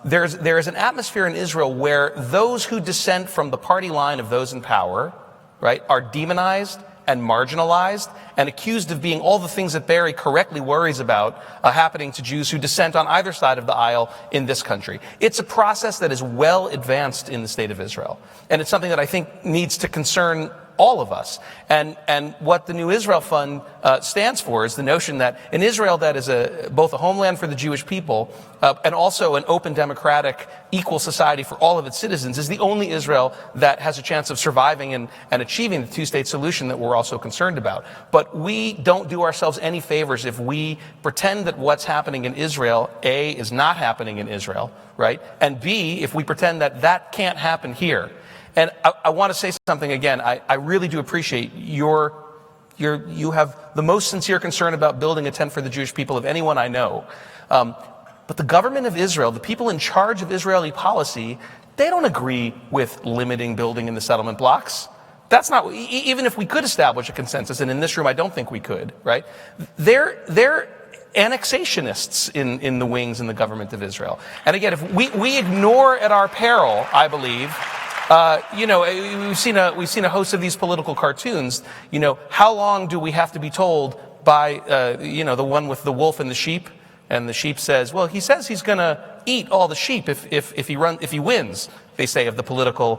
There is an atmosphere in Israel where those who dissent from the party line of those in power, right, are demonized and marginalized and accused of being all the things that Barry correctly worries about happening to Jews who dissent on either side of the aisle in this country. It's a process that is well advanced in the State of Israel, and it's something that I think needs to concern all of us. And what the New Israel Fund stands for is the notion that an Israel that is both a homeland for the Jewish people and also an open, democratic, equal society for all of its citizens is the only Israel that has a chance of surviving and achieving the two-state solution that we're also concerned about. But we don't do ourselves any favors if we pretend that what's happening in Israel, A, is not happening in Israel, right? And B, if we pretend that that can't happen here. And I want to say something again. I really do appreciate you have the most sincere concern about building a tent for the Jewish people of anyone I know. But the government of Israel, the people in charge of Israeli policy, they don't agree with limiting building in the settlement blocks. That's not, even if we could establish a consensus, and in this room I don't think we could, right? They're annexationists in the wings in the government of Israel. And again, if we ignore at our peril, I believe, we've seen a host of these political cartoons. You know, how long do we have to be told by, the one with the wolf and the sheep? And the sheep says, well, he says he's going to eat all the sheep if he wins, they say, of the political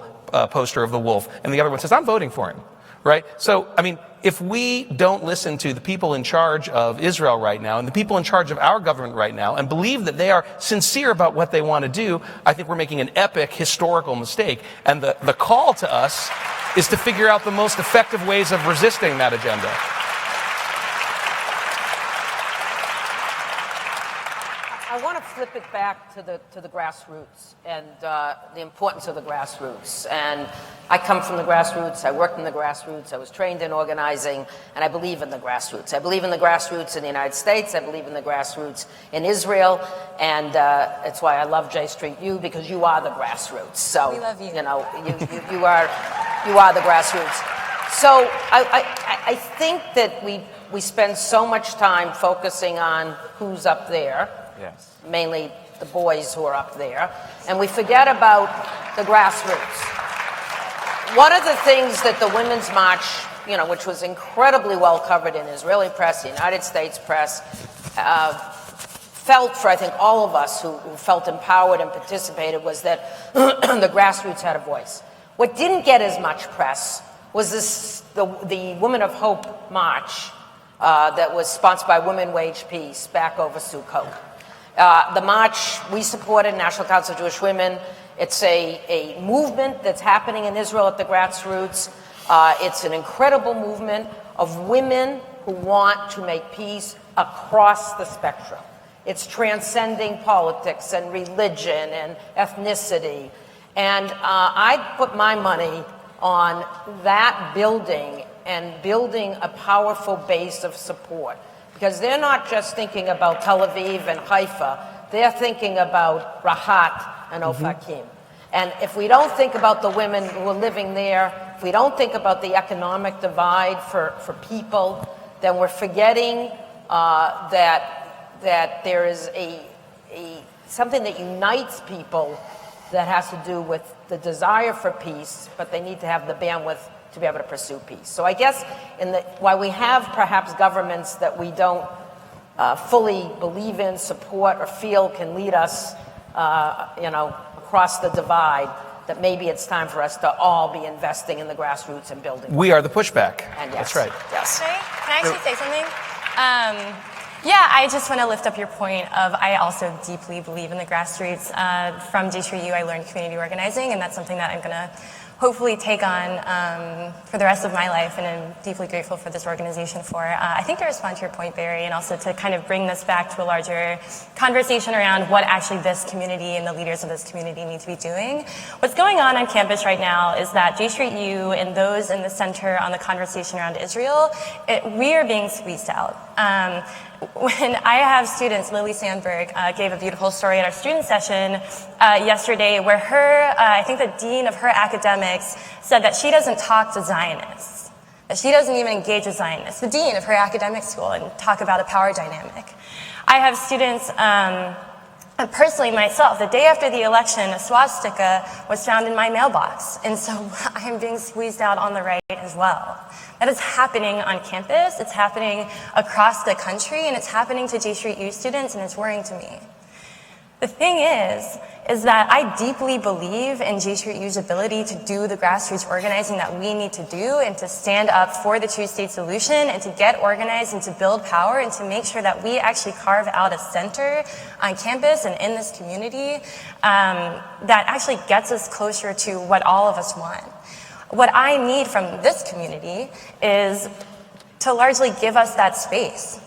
poster of the wolf. And the other one says, I'm voting for him. Right? So, I mean, if we don't listen to the people in charge of Israel right now and the people in charge of our government right now and believe that they are sincere about what they want to do, I think we're making an epic historical mistake. And the call to us is to figure out the most effective ways of resisting that agenda. I want to flip it back to the grassroots and the importance of the grassroots. And I come from the grassroots. I worked in the grassroots. I was trained in organizing, and I believe in the grassroots. I believe in the grassroots in the United States. I believe in the grassroots in Israel, and it's why I love J Street U, because you are the grassroots. So we love you. You know, you are the grassroots. So I think that we spend so much time focusing on who's up there. Yes. Mainly the boys who are up there, and we forget about the grassroots. One of the things that the Women's March, which was incredibly well covered in Israeli press, the United States press, felt for, I think, all of us who felt empowered and participated, was that the grassroots had a voice. What didn't get as much press was the Women of Hope March that was sponsored by Women Wage Peace back over Sukkot. The march, we supported, National Council of Jewish Women. It's a movement that's happening in Israel at the grassroots. It's an incredible movement of women who want to make peace across the spectrum. It's transcending politics and religion and ethnicity. And I put my money on that building and building a powerful base of support. Because they're not just thinking about Tel Aviv and Haifa, they're thinking about Rahat and Ofakim. And if we don't think about the women who are living there, if we don't think about the economic divide for people, then we're forgetting that there is something that unites people that has to do with the desire for peace, but they need to have the bandwidth to be able to pursue peace. So I guess while we have perhaps governments that we don't fully believe in, support, or feel can lead us, across the divide, that maybe it's time for us to all be investing in the grassroots and building. We are the pushback. And That's right. Yes. Can I actually say something? Yeah, I just want to lift up your point of I also deeply believe in the grassroots. From J3U, I learned community organizing, and that's something that I'm going to hopefully take on for the rest of my life, and I'm deeply grateful for this organization for. I think to respond to your point, Barry, and also to kind of bring this back to a larger conversation around what actually this community and the leaders of this community need to be doing. What's going on campus right now is that J3U and those in the center on the conversation around Israel, we are being squeezed out. When I have students, Lily Sandberg gave a beautiful story at our student session yesterday where I think the dean of her academics said that she doesn't talk to Zionists, that she doesn't even engage with Zionists, the dean of her academic school, and talk about a power dynamic. I have students, personally myself, the day after the election, a swastika was found in my mailbox, and so I'm being squeezed out on the right as well. That is happening on campus, it's happening across the country, and it's happening to J3U students, and it's worrying to me. The thing is that I deeply believe in J3U's ability to do the grassroots organizing that we need to do and to stand up for the two-state solution and to get organized and to build power and to make sure that we actually carve out a center on campus and in this community that actually gets us closer to what all of us want. What I need from this community is to largely give us that space.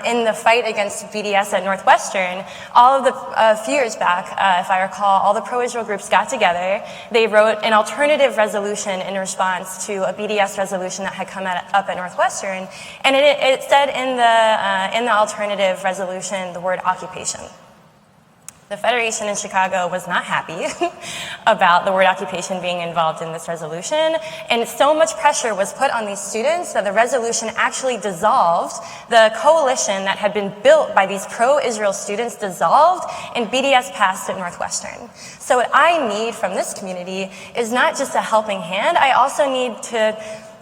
In the fight against BDS at Northwestern, a few years back, if I recall, all the pro-Israel groups got together. They wrote an alternative resolution in response to a BDS resolution that had come up at Northwestern, and it said in the alternative resolution the word occupation. The Federation in Chicago was not happy about the word occupation being involved in this resolution, and so much pressure was put on these students that the resolution actually dissolved. The coalition that had been built by these pro-Israel students dissolved, and BDS passed at Northwestern. So what I need from this community is not just a helping hand, I also need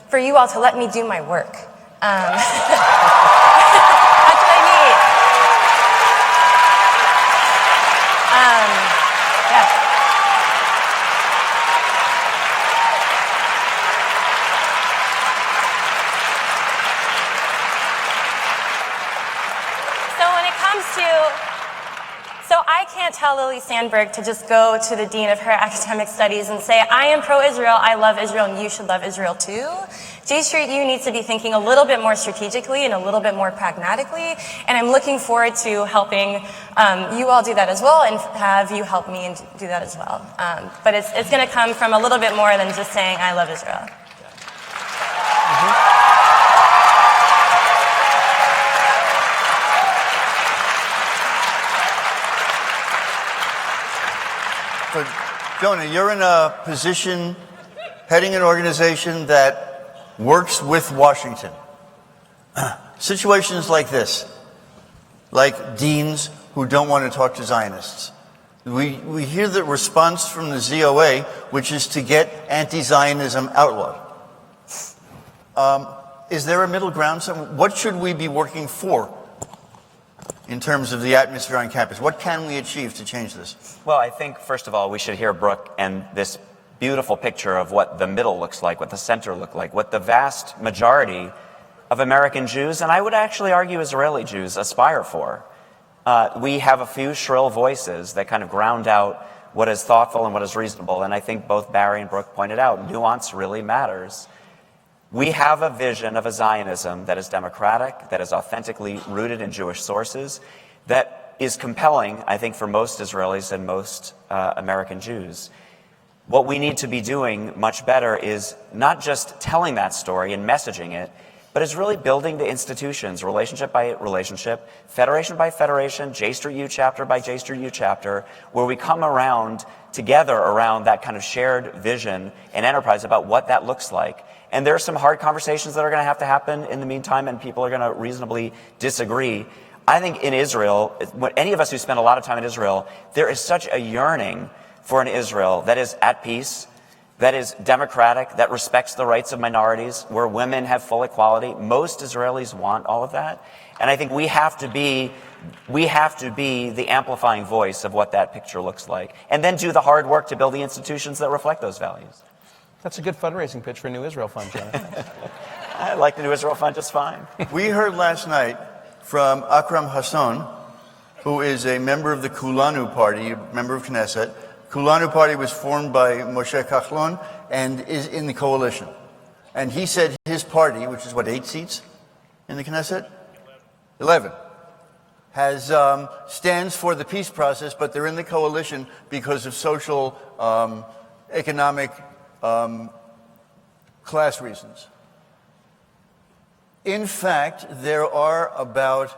for you all to let me do my work. That's what I need. So I can't tell Lily Sandberg to just go to the dean of her academic studies and say, I am pro-Israel, I love Israel, and you should love Israel too. J3U needs to be thinking a little bit more strategically and a little bit more pragmatically, and I'm looking forward to helping you all do that as well, and have you help me and do that as well. But it's going to come from a little bit more than just saying, I love Israel. So, Jonah, you're in a position heading an organization that works with Washington. Situations like this, like deans who don't want to talk to Zionists. We hear the response from the ZOA, which is to get anti-Zionism outlawed. Is there a middle ground? What should we be working for in terms of the atmosphere on campus? What can we achieve to change this? Well, I think, first of all, we should hear Brooke and this beautiful picture of what the middle looks like, what the center look like, what the vast majority of American Jews, and I would actually argue Israeli Jews, aspire for. We have a few shrill voices that kind of ground out what is thoughtful and what is reasonable, and I think both Barry and Brooke pointed out, nuance really matters. We have a vision of a Zionism that is democratic, that is authentically rooted in Jewish sources, that is compelling, I think, for most Israelis and most American Jews. What we need to be doing much better is not just telling that story and messaging it, but is really building the institutions, relationship by relationship, federation by federation, J Street U chapter by J Street U chapter, where we come around together around that kind of shared vision and enterprise about what that looks like. And there are some hard conversations that are going to have to happen in the meantime, and people are going to reasonably disagree. I think in Israel, any of us who spend a lot of time in Israel, there is such a yearning for an Israel that is at peace, that is democratic, that respects the rights of minorities, where women have full equality. Most Israelis want all of that. And I think we have to be the amplifying voice of what that picture looks like, and then do the hard work to build the institutions that reflect those values. That's a good fundraising pitch for a New Israel Fund, Jonathan. I like the New Israel Fund just fine. We heard last night from Akram Hassan, who is a member of the Kulanu Party, a member of Knesset. Kulanu Party was formed by Moshe Kahlon and is in the coalition. And he said his party, which is 8 seats in the Knesset? 11. Stands for the peace process, but they're in the coalition because of social, economic, class reasons. In fact, there are about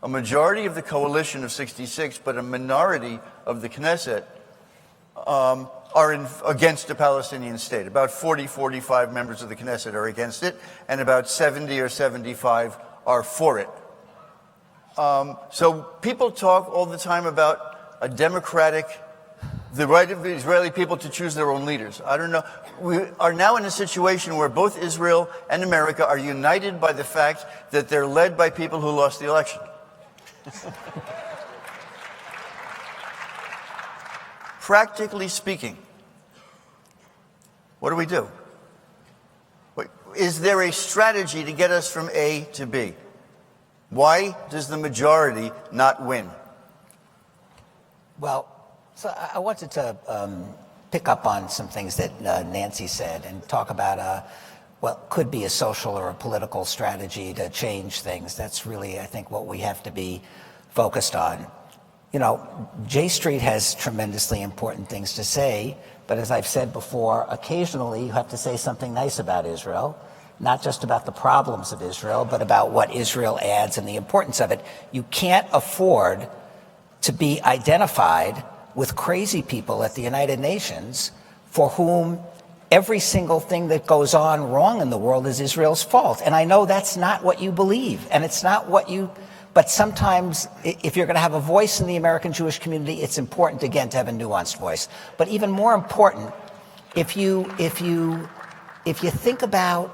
a majority of the coalition of 66, but a minority of the Knesset are against a Palestinian state. About 45 members of the Knesset are against it, and about 70 or 75 are for it. So people talk all the time about the right of the Israeli people to choose their own leaders. I don't know. We are now in a situation where both Israel and America are united by the fact that they're led by people who lost the election. Practically speaking, what do we do? Is there a strategy to get us from A to B? Why does the majority not win? Well, so I wanted to pick up on some things that Nancy said and talk about what could be a social or a political strategy to change things. That's really, I think, what we have to be focused on. You know, J Street has tremendously important things to say, but as I've said before, occasionally you have to say something nice about Israel, not just about the problems of Israel, but about what Israel adds and the importance of it. You can't afford to be identified with crazy people at the United Nations for whom every single thing that goes on wrong in the world is Israel's fault. And I know that's not what you believe, and it's not what you... But sometimes, if you're going to have a voice in the American Jewish community, it's important, again, to have a nuanced voice. But even more important, if you think about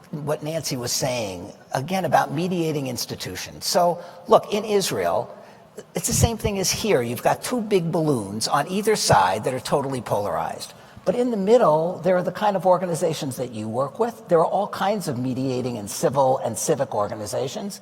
what Nancy was saying, again, about mediating institutions. So, look, in Israel, it's the same thing as here. You've got two big balloons on either side that are totally polarized. But in the middle, there are the kind of organizations that you work with. There are all kinds of mediating and civil and civic organizations.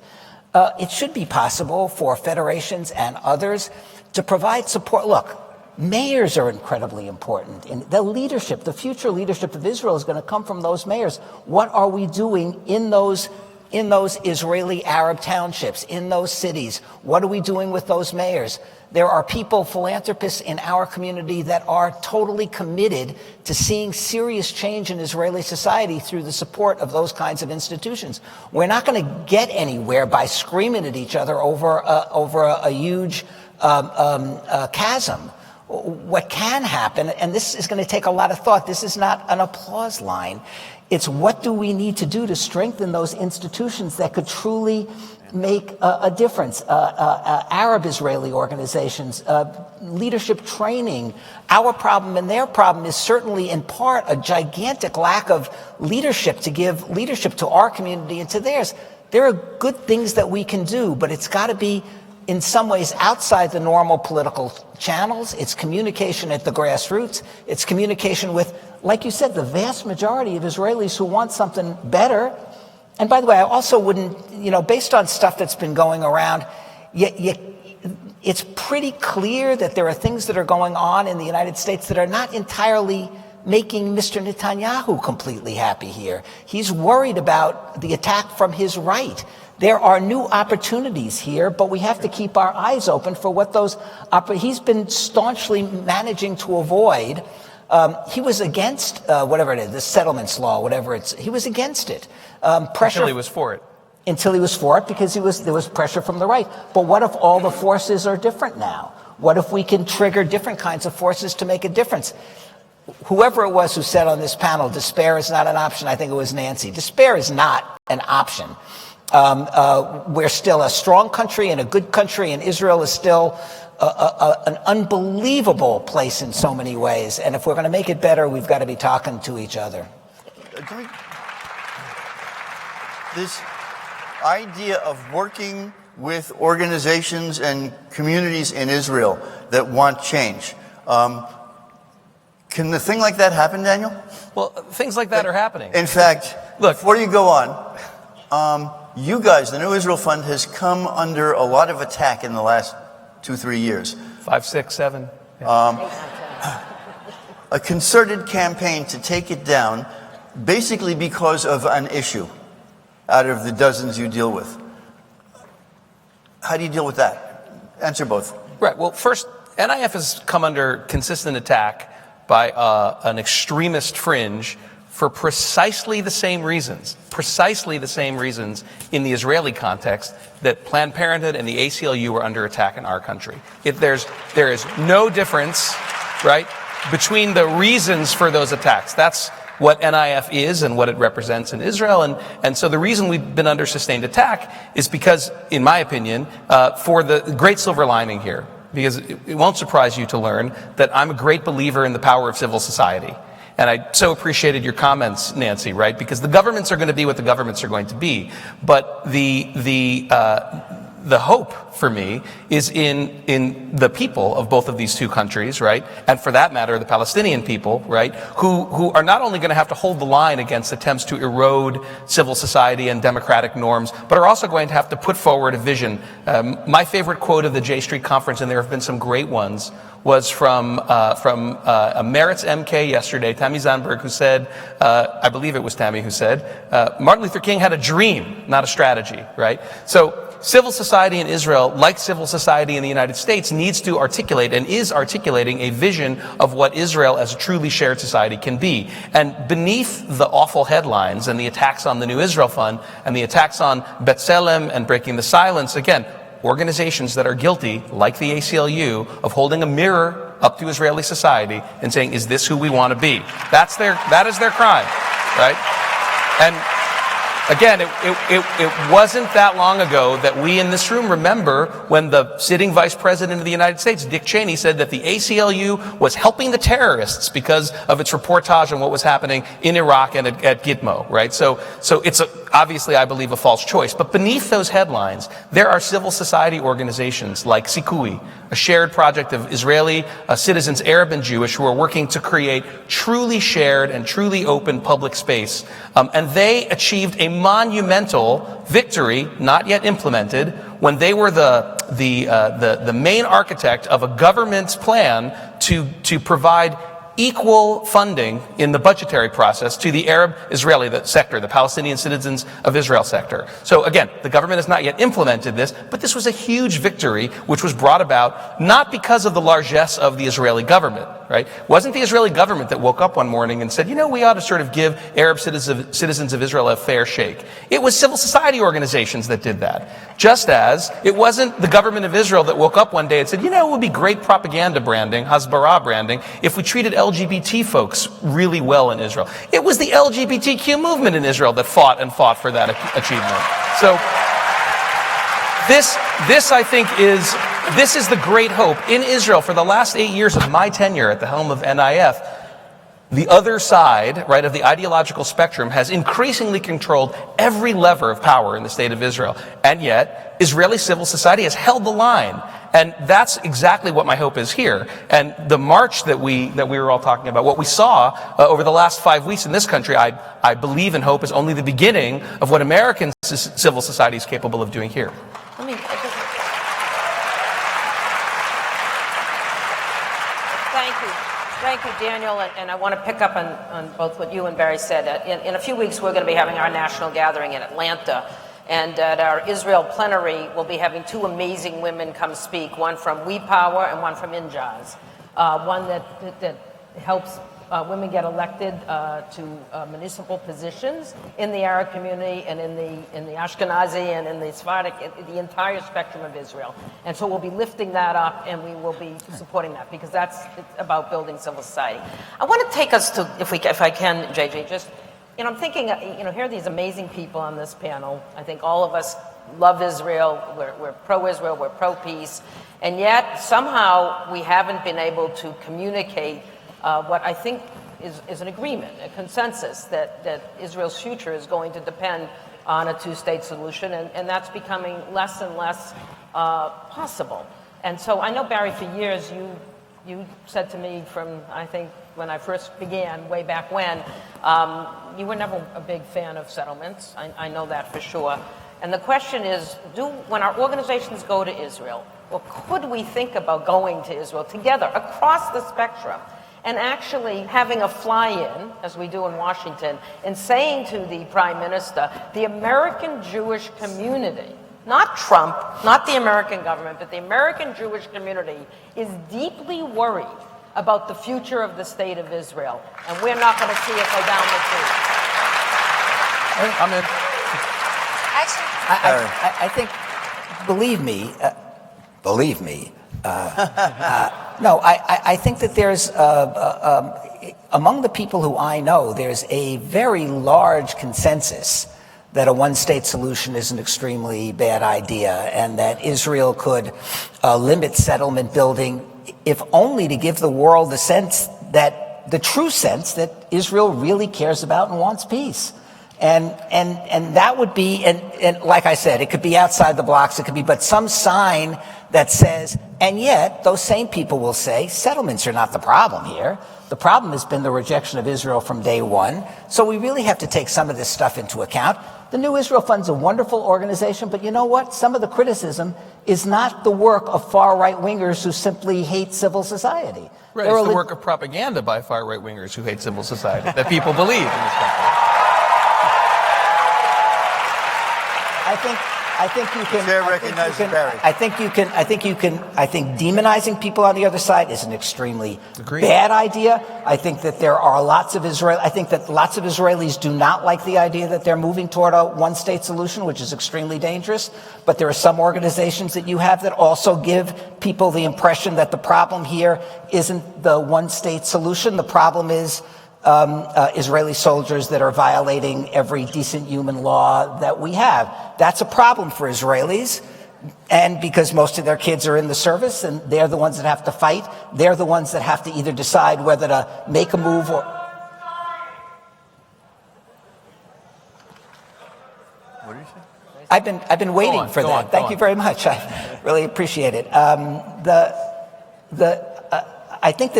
It should be possible for federations and others to provide support. Look, mayors are incredibly important. And the leadership, the future leadership of Israel is going to come from those mayors. What are we doing in those Israeli Arab townships, in those cities? What are we doing with those mayors? There are people, philanthropists in our community that are totally committed to seeing serious change in Israeli society through the support of those kinds of institutions. We're not going to get anywhere by screaming at each other over a huge chasm. What can happen, and this is going to take a lot of thought, this is not an applause line, it's what do we need to do to strengthen those institutions that could truly make a difference. Arab-Israeli organizations, leadership training. Our problem and their problem is certainly in part a gigantic lack of leadership to give leadership to our community and to theirs. There are good things that we can do, but it's got to be in some ways outside the normal political channels. It's communication at the grassroots. It's communication with, like you said, the vast majority of Israelis who want something better. And by the way, I also wouldn't, based on stuff that's been going around, it's pretty clear that there are things that are going on in the United States that are not entirely making Mr. Netanyahu completely happy here. He's worried about the attack from his right. There are new opportunities here, but we have to keep our eyes open for what those he's been staunchly managing to avoid He was against whatever it is, the settlements law, whatever it's. He was against it. Until he was for it. Until he was for it, because there was pressure from the right. But what if all the forces are different now? What if we can trigger different kinds of forces to make a difference? Whoever it was who said on this panel, despair is not an option, I think it was Nancy. Despair is not an option. We're still a strong country and a good country, and Israel is still an unbelievable place in so many ways. And if we're going to make it better, we've got to be talking to each other. This idea of working with organizations and communities in Israel that want change. Can the thing like that happen, Daniel? Well, things like that are happening. In fact, look, before you go on, you guys, the New Israel Fund has come under a lot of attack in the last 2-3 years. 5, 6, 7. Yeah. A concerted campaign to take it down, basically because of an issue out of the dozens you deal with. How do you deal with that? Answer both. Right. Well, first, NIF has come under consistent attack by an extremist fringe for precisely the same reasons in the Israeli context that Planned Parenthood and the ACLU were under attack in our country. There is no difference, right, between the reasons for those attacks. That's what NIF is and what it represents in Israel. And so the reason we've been under sustained attack is because, in my opinion, for the great silver lining here, because it won't surprise you to learn that I'm a great believer in the power of civil society. And I so appreciated your comments, Nancy, right? Because the governments are going to be what the governments are going to be. But the hope for me is in the people of both of these two countries, right? And for that matter, the Palestinian people, right? Who are not only going to have to hold the line against attempts to erode civil society and democratic norms, but are also going to have to put forward a vision. My favorite quote of the J Street conference, and there have been some great ones, was from a Merit's MK yesterday, Tammy Zandberg, who said, I believe it was Tammy who said, Martin Luther King had a dream, not a strategy, right? So civil society in Israel, like civil society in the United States, needs to articulate and is articulating a vision of what Israel as a truly shared society can be. And beneath the awful headlines and the attacks on the New Israel Fund and the attacks on B'Tselem and Breaking the Silence, again, organizations that are guilty, like the ACLU, of holding a mirror up to Israeli society and saying, is this who we want to be? That is their crime, right? And again, it wasn't that long ago that we in this room remember when the sitting vice president of the United States, Dick Cheney, said that the ACLU was helping the terrorists because of its reportage on what was happening in Iraq and at Gitmo, right? So it's obviously, I believe, a false choice. But beneath those headlines, there are civil society organizations like Sikui, a shared project of Israeli citizens, Arab and Jewish, who are working to create truly shared and truly open public space. And they achieved a monumental victory, not yet implemented, when they were the main architect of a government's plan to provide equal funding in the budgetary process to the Arab Israeli sector, the Palestinian citizens of Israel sector. So again, the government has not yet implemented this, but this was a huge victory which was brought about not because of the largesse of the Israeli government, right? It wasn't the Israeli government that woke up one morning and said, you know, we ought to sort of give Arab citizens of Israel a fair shake. It was civil society organizations that did that. Just as it wasn't the government of Israel that woke up one day and said, you know, it would be great propaganda branding, Hasbara branding, if we treated LGBT folks really well in Israel. It was the LGBTQ movement in Israel that fought for that achievement. So this I think is the great hope. In Israel, for the last 8 years of my tenure at the helm of NIF, the other side, right, of the ideological spectrum has increasingly controlled every lever of power in the state of Israel. And yet, Israeli civil society has held the line. And that's exactly what my hope is here. And the march that we were all talking about, what we saw over the last 5 weeks in this country, I believe and hope is only the beginning of what American civil society is capable of doing here. Thank you, Daniel, and I want to pick up on both what you and Barry said. In a few weeks, we're going to be having our national gathering in Atlanta, and at our Israel Plenary, we'll be having two amazing women come speak, one from We Power and one from Injaz, one that helps women get elected to municipal positions in the Arab community and in the Ashkenazi and in the Sephardic, the entire spectrum of Israel. And so we'll be lifting that up, and we will be supporting that, because it's about building civil society. I want to take us to, if I can, JJ, just, I'm thinking, here are these amazing people on this panel. I think all of us love Israel. We're pro-Israel. We're pro-peace. And yet, somehow, we haven't been able to communicate what I think is an agreement, a consensus, that Israel's future is going to depend on a two-state solution, and that's becoming less and less possible. And so I know, Barry, for years, you said to me from, I think, when I first began, way back when, you were never a big fan of settlements. I know that for sure. And the question is, when our organizations go to Israel, or could we think about going to Israel together across the spectrum and actually having a fly-in, as we do in Washington, and saying to the Prime Minister, the American Jewish community, not Trump, not the American government, but the American Jewish community is deeply worried about the future of the state of Israel, and we're not going to see it go down the tube. I'm in. I think, believe me, no, I think that there's, among the people who I know, there's a very large consensus that a one-state solution is an extremely bad idea, and that Israel could limit settlement building, if only to give the world the true sense that Israel really cares about and wants peace. And that would be, and like I said, it could be outside the blocks, it could be, but some sign that says, and yet those same people will say, settlements are not the problem here. The problem has been the rejection of Israel from day one. So we really have to take some of this stuff into account. The New Israel Fund's a wonderful organization, but you know what? Some of the criticism is not the work of far right-wingers who simply hate civil society. Right, it's the work of propaganda by far right-wingers who hate civil society that people believe in this country. I think demonizing people on the other side is an extremely bad idea. I think that lots of Israelis do not like the idea that they're moving toward a one-state solution, which is extremely dangerous. But there are some organizations that you have that also give people the impression that the problem here isn't the one-state solution. The problem is Israeli soldiers that are violating every decent human law that we have. That's a problem for Israelis, and because most of their kids are in the service and they're the ones that have to fight, they're the ones that have to either decide whether to make a move or... What did you say? I've been waiting for that. Thank you very much. I really appreciate it. I think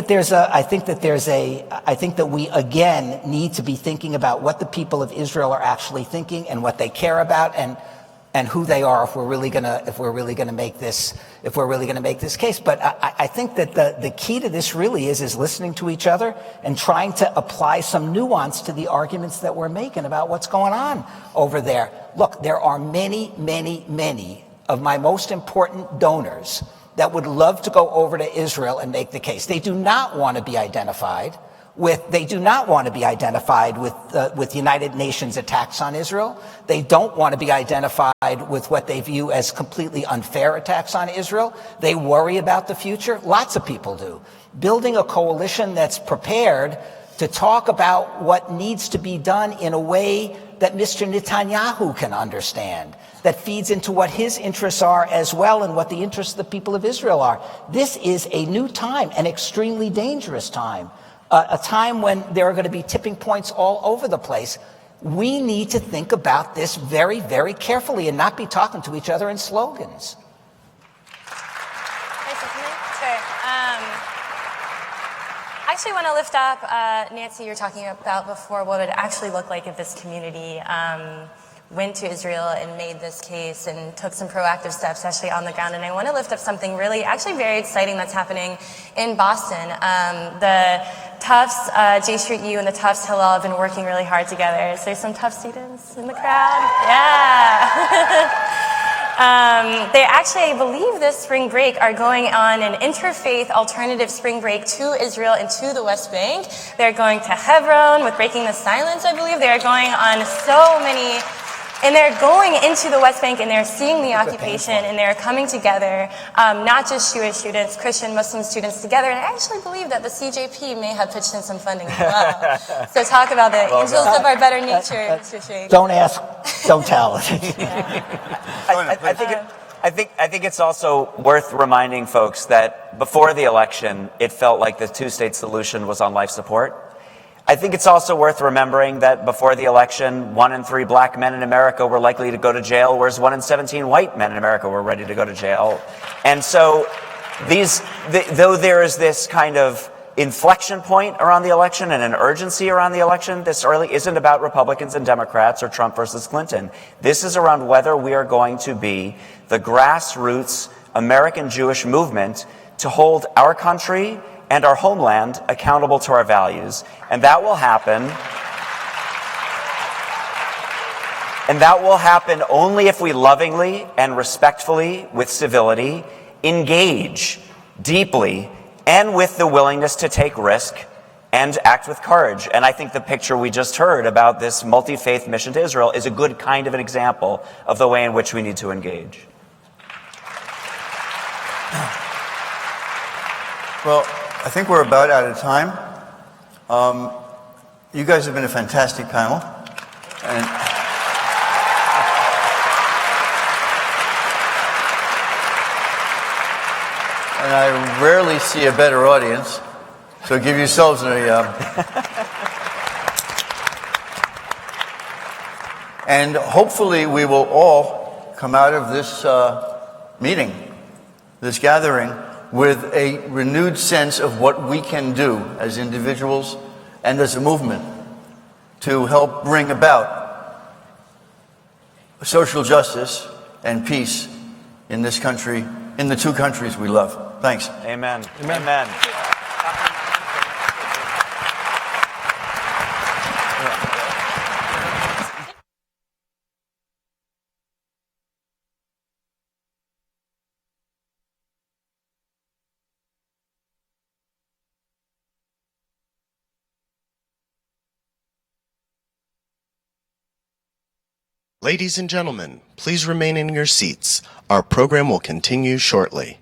that we again need to be thinking about what the people of Israel are actually thinking and what they care about and who they are if we're really gonna make this case. But I think that the key to this really is listening to each other and trying to apply some nuance to the arguments that we're making about what's going on over there. Look, there are many, many, many of my most important donors that would love to go over to Israel and make the case. They do not want to be identified with United Nations attacks on Israel. They don't want to be identified with what they view as completely unfair attacks on Israel. They worry about the future. Lots of people do. Building a coalition that's prepared to talk about what needs to be done in a way that Mr. Netanyahu can understand, that feeds into what his interests are as well and what the interests of the people of Israel are. This is a new time, an extremely dangerous time, a time when there are going to be tipping points all over the place. We need to think about this very, very carefully and not be talking to each other in slogans. I actually want to lift up, Nancy, you were talking about before what it would actually look like if this community went to Israel and made this case and took some proactive steps actually on the ground. And I want to lift up something really actually very exciting that's happening in Boston. The Tufts, J Street U and the Tufts Hillel have been working really hard together. So there's some Tufts students in the crowd. Yeah. They actually, I believe this spring break, are going on an interfaith alternative spring break to Israel and to the West Bank. They're going to Hebron with Breaking the Silence, I believe. They're going on so many, and they're going into the West Bank and they're seeing the occupation and they're coming together, not just Jewish students, Christian, Muslim students together. And I actually believe that the CJP may have pitched in some funding as well. So talk about the angels of our better nature, Mr. Sheikh. Don't ask, don't tell. I think it's also worth reminding folks that before the election, it felt like the two-state solution was on life support. I think it's also worth remembering that before the election, 1 in 3 black men in America were likely to go to jail, whereas 1 in 17 white men in America were ready to go to jail. And so though there is this kind of inflection point around the election and an urgency around the election this early, isn't about Republicans and Democrats or Trump versus Clinton. This is around whether we are going to be the grassroots American Jewish movement to hold our country and our homeland accountable to our values. And that will happen. And that will happen only if we lovingly and respectfully, with civility, engage deeply and with the willingness to take risk and act with courage. And I think the picture we just heard about this multi-faith mission to Israel is a good kind of an example of the way in which we need to engage. Well, I think we're about out of time. You guys have been a fantastic panel. And I rarely see a better audience. So give yourselves and hopefully we will all come out of this meeting, this gathering, with a renewed sense of what we can do as individuals and as a movement to help bring about social justice and peace in this country, in the two countries we love. Thanks. Amen. Amen. Amen. Ladies and gentlemen, please remain in your seats. Our program will continue shortly.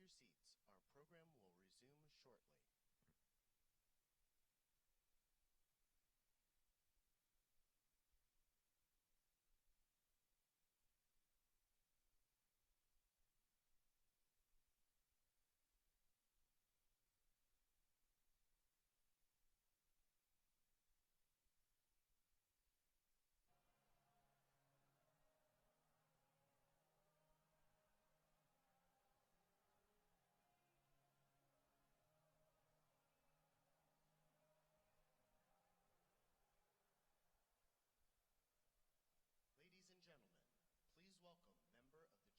your seats. Our program will resume shortly. Ladies and gentlemen, please welcome member of the J Street Board of Directors,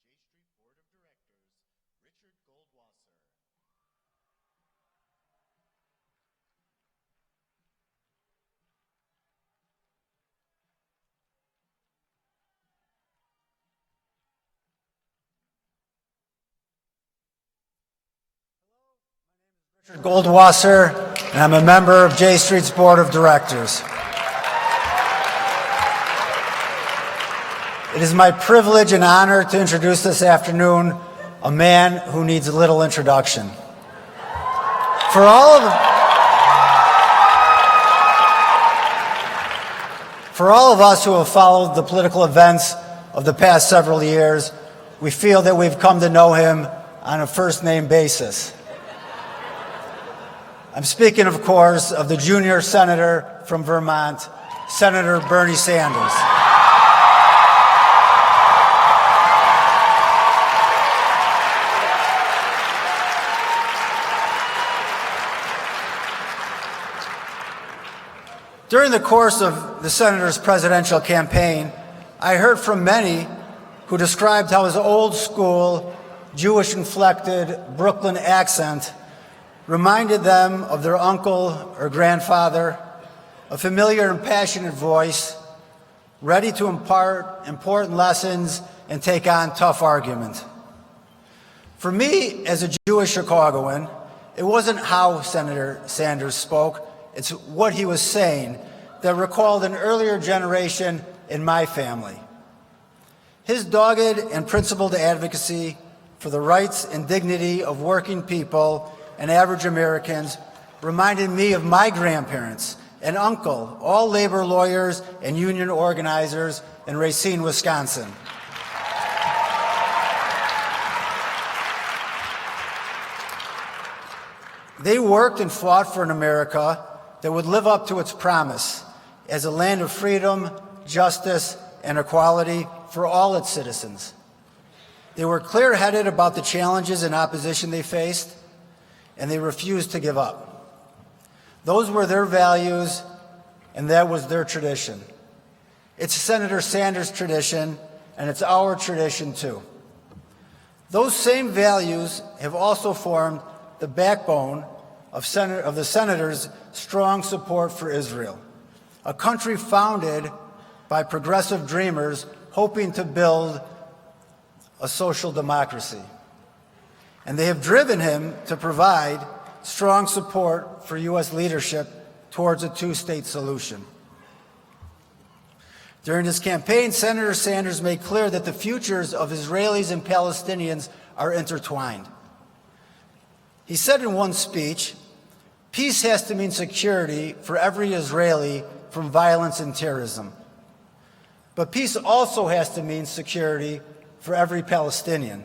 Richard Goldwasser. Richard Goldwasser, and I'm a member of J Street's Board of Directors. It is my privilege and honor to introduce this afternoon a man who needs a little introduction. For all of us who have followed the political events of the past several years, we feel that we've come to know him on a first-name basis. I'm speaking, of course, of the junior senator from Vermont, Senator Bernie Sanders. During the course of the senator's presidential campaign, I heard from many who described how his old-school, Jewish-inflected Brooklyn accent reminded them of their uncle or grandfather, a familiar and passionate voice, ready to impart important lessons and take on tough arguments. For me, as a Jewish Chicagoan, it wasn't how Senator Sanders spoke, it's what he was saying that recalled an earlier generation in my family. His dogged and principled advocacy for the rights and dignity of working people and average Americans reminded me of my grandparents and uncle, all labor lawyers and union organizers in Racine, Wisconsin. They worked and fought for an America that would live up to its promise as a land of freedom, justice, and equality for all its citizens. They were clear-headed about the challenges and opposition they faced, and they refused to give up. Those were their values, and that was their tradition. It's Senator Sanders' tradition, and it's our tradition too. Those same values have also formed the backbone of the senator's strong support for Israel, a country founded by progressive dreamers hoping to build a social democracy. And they have driven him to provide strong support for U.S. leadership towards a two-state solution. During his campaign, Senator Sanders made clear that the futures of Israelis and Palestinians are intertwined. He said in one speech, "Peace has to mean security for every Israeli from violence and terrorism. But peace also has to mean security for every Palestinian."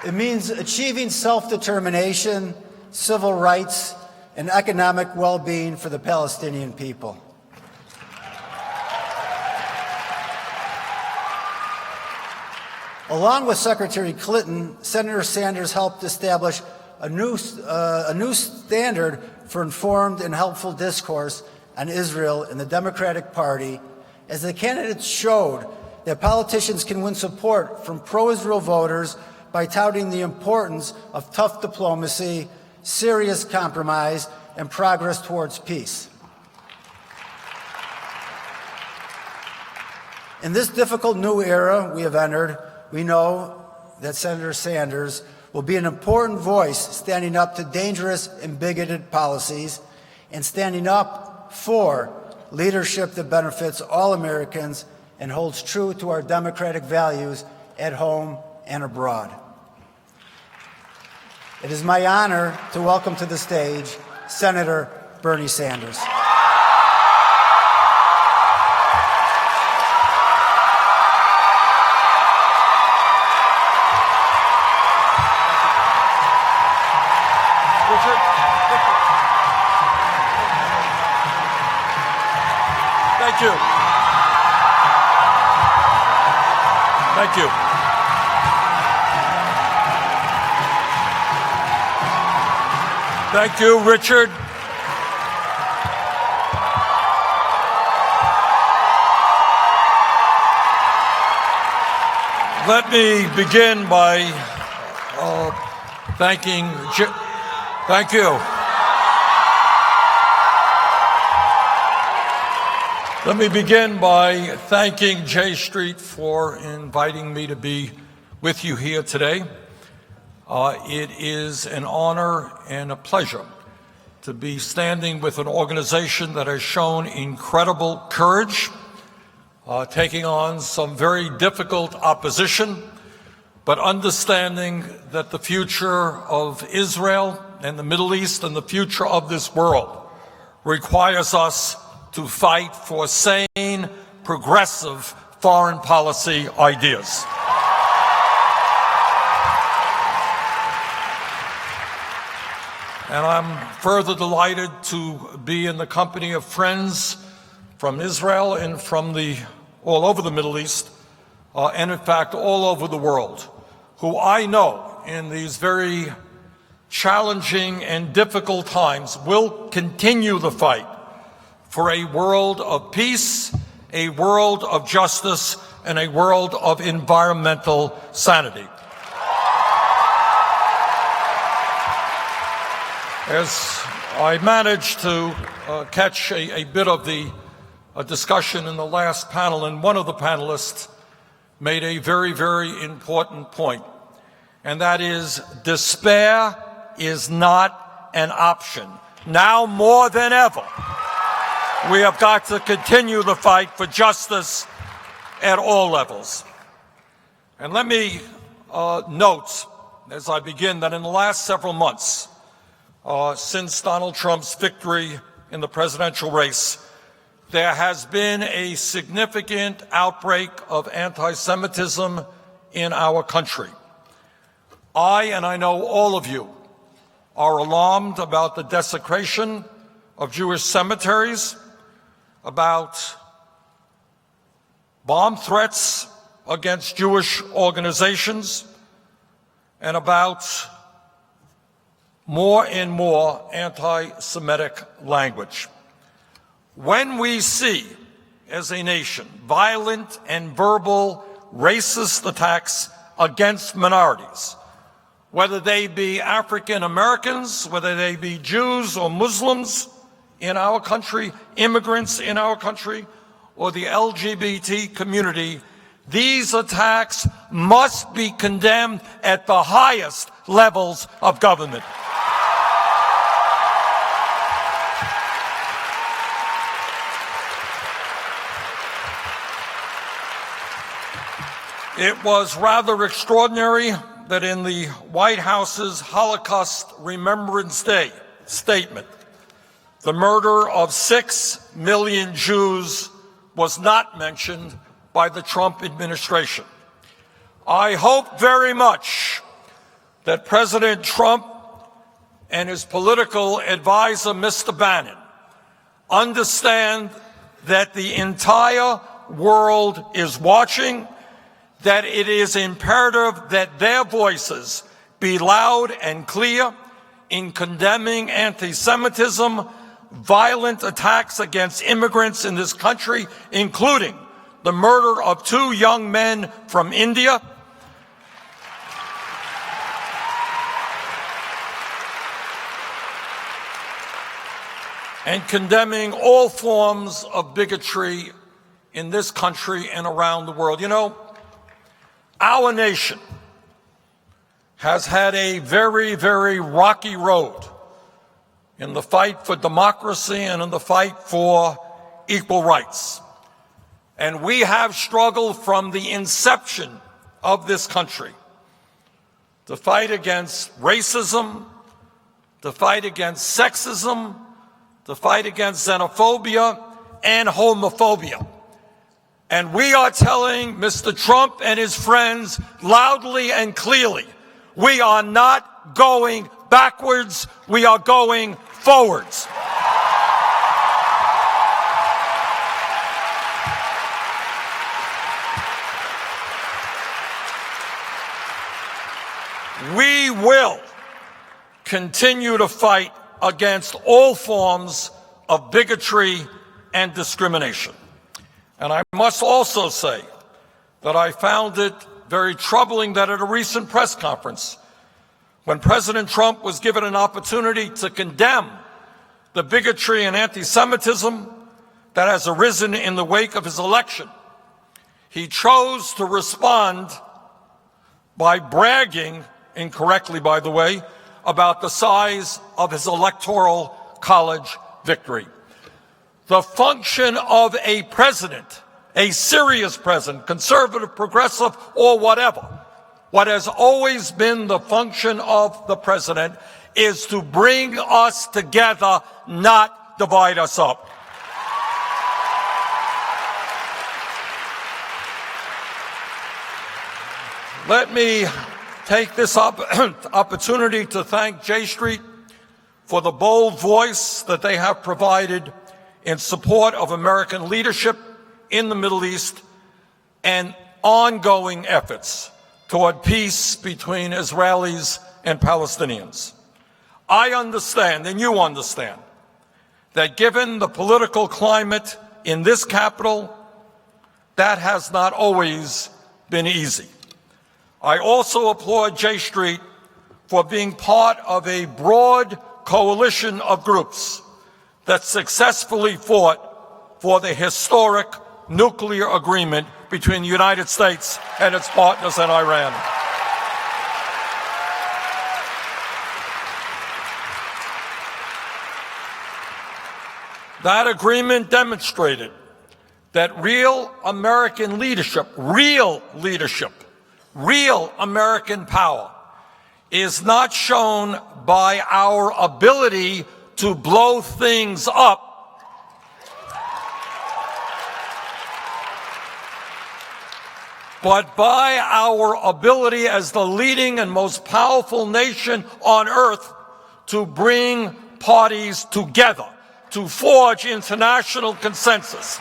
It means achieving self-determination, civil rights, and economic well-being for the Palestinian people. Along with Secretary Clinton, Senator Sanders helped establish a new standard for informed and helpful discourse on Israel in the Democratic Party, as the candidates showed that politicians can win support from pro-Israel voters by touting the importance of tough diplomacy, serious compromise, and progress towards peace. In this difficult new era we have entered, we know that Senator Sanders will be an important voice standing up to dangerous and bigoted policies and standing up for leadership that benefits all Americans and holds true to our democratic values at home and abroad. It is my honor to welcome to the stage Senator Bernie Sanders. Thank you. Thank you. Thank you, Richard. Let me begin by thanking. Thank you. Let me begin by thanking J Street for inviting me to be with you here today. It is an honor and a pleasure to be standing with an organization that has shown incredible courage, taking on some very difficult opposition, but understanding that the future of Israel and the Middle East and the future of this world requires us to fight for sane, progressive foreign policy ideas. And I'm further delighted to be in the company of friends from Israel and from all over the Middle East, and in fact all over the world, who I know in these very challenging and difficult times will continue the fight for a world of peace, a world of justice, and a world of environmental sanity. As I managed to catch a bit of the discussion in the last panel, and one of the panelists made a very, very important point, and that is despair is not an option. Now more than ever, we have got to continue the fight for justice at all levels. And let me note, as I begin, that in the last several months, since Donald Trump's victory in the presidential race, there has been a significant outbreak of anti-Semitism in our country. And I know all of you, are alarmed about the desecration of Jewish cemeteries, about bomb threats against Jewish organizations, and about more and more anti-Semitic language. When we see, as a nation, violent and verbal racist attacks against minorities, whether they be African Americans, whether they be Jews or Muslims in our country, immigrants in our country, or the LGBT community, these attacks must be condemned at the highest levels of government. It was rather extraordinary that in the White House's Holocaust Remembrance Day statement, the murder of 6 million Jews was not mentioned by the Trump administration. I hope very much that President Trump and his political advisor, Mr. Bannon, understand that the entire world is watching, that it is imperative that their voices be loud and clear in condemning anti-Semitism, violent attacks against immigrants in this country, including the murder of 2 young men from India, and condemning all forms of bigotry in this country and around the world. You know, our nation has had a very, very rocky road in the fight for democracy and in the fight for equal rights. And we have struggled from the inception of this country to fight against racism, to fight against sexism, to fight against xenophobia and homophobia. And we are telling Mr. Trump and his friends loudly and clearly, we are not going backwards, we are going forwards. We will continue to fight against all forms of bigotry and discrimination. And I must also say that I found it very troubling that at a recent press conference, when President Trump was given an opportunity to condemn the bigotry and anti-Semitism that has arisen in the wake of his election, he chose to respond by bragging, incorrectly by the way, about the size of his electoral college victory. The function of a president, a serious president, conservative, progressive, or whatever, what has always been the function of the president is to bring us together, not divide us up. Let me take this opportunity to thank J Street for the bold voice that they have provided in support of American leadership in the Middle East and ongoing efforts toward peace between Israelis and Palestinians. I understand, and you understand, that given the political climate in this capital, that has not always been easy. I also applaud J Street for being part of a broad coalition of groups that successfully fought for the historic nuclear agreement between the United States and its partners in Iran. That agreement demonstrated that real American leadership, real American power is not shown by our ability to blow things up, but by our ability as the leading and most powerful nation on earth to bring parties together, to forge international consensus.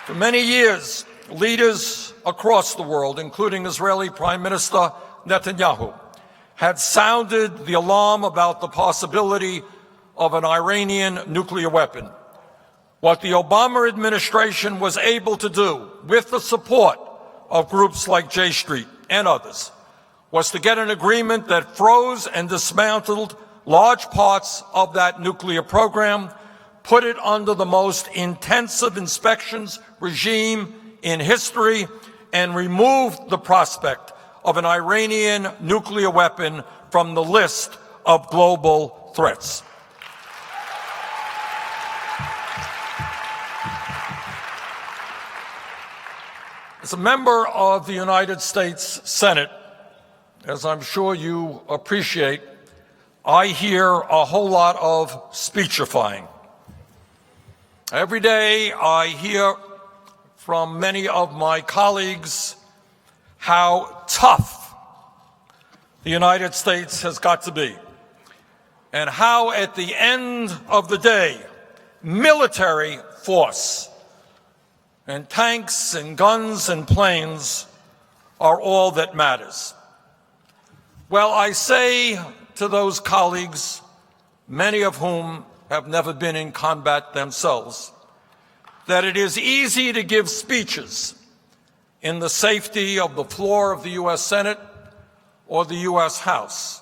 For many years, leaders across the world, including Israeli Prime Minister Netanyahu, had sounded the alarm about the possibility of an Iranian nuclear weapon. What the Obama administration was able to do, with the support of groups like J Street and others, was to get an agreement that froze and dismantled large parts of that nuclear program, put it under the most intensive inspections regime in history, and removed the prospect of an Iranian nuclear weapon from the list of global threats. As a member of the United States Senate, as I'm sure you appreciate, I hear a whole lot of speechifying. Every day I hear from many of my colleagues how tough the United States has got to be, and how at the end of the day, military force and tanks and guns and planes are all that matters. Well, I say to those colleagues, many of whom have never been in combat themselves, that it is easy to give speeches in the safety of the floor of the U.S. Senate or the U.S. House,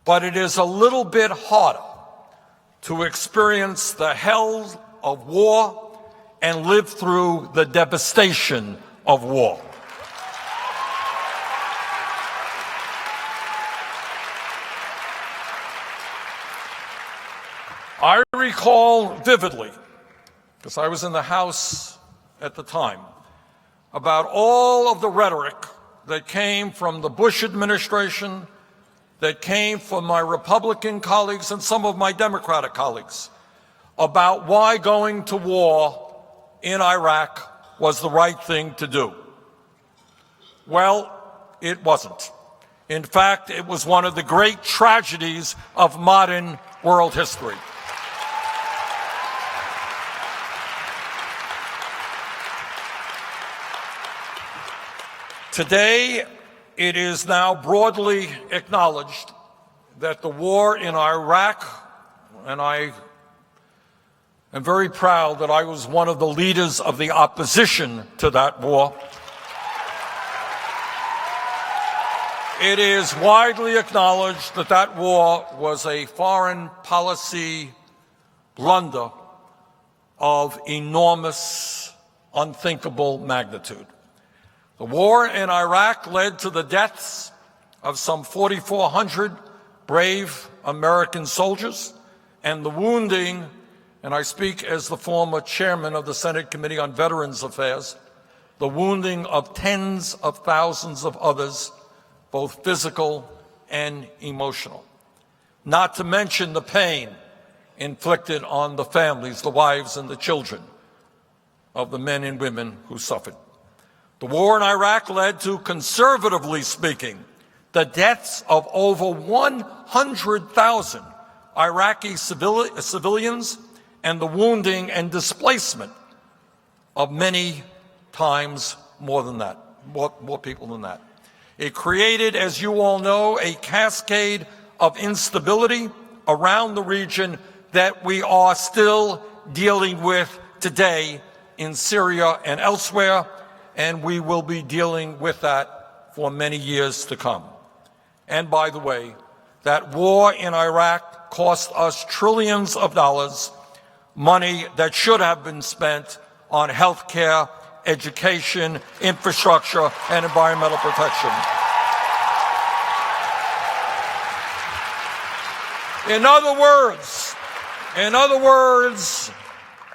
but it is a little bit harder to experience the hell of war and live through the devastation of war. I recall vividly, because I was in the House at the time, about all of the rhetoric that came from the Bush administration, that came from my Republican colleagues and some of my Democratic colleagues, about why going to war in Iraq was the right thing to do. Well, it wasn't. In fact, it was one of the great tragedies of modern world history. Today, it is now broadly acknowledged that the war in Iraq, and I am very proud that I was one of the leaders of the opposition to that war. It is widely acknowledged that that war was a foreign policy blunder of enormous, unthinkable magnitude. The war in Iraq led to the deaths of some 4,400 brave American soldiers and the wounding, and I speak as the former chairman of the Senate Committee on Veterans Affairs, the wounding of tens of thousands of others, both physical and emotional. Not to mention the pain inflicted on the families, the wives and the children of the men and women who suffered. The war in Iraq led to, conservatively speaking, the deaths of over 100,000 Iraqi civilians and the wounding and displacement of many times more than that, more people than that. It created, as you all know, a cascade of instability around the region that we are still dealing with today in Syria and elsewhere, and we will be dealing with that for many years to come. And by the way, that war in Iraq cost us trillions of dollars, money that should have been spent on health care, education, infrastructure, and environmental protection. In other words,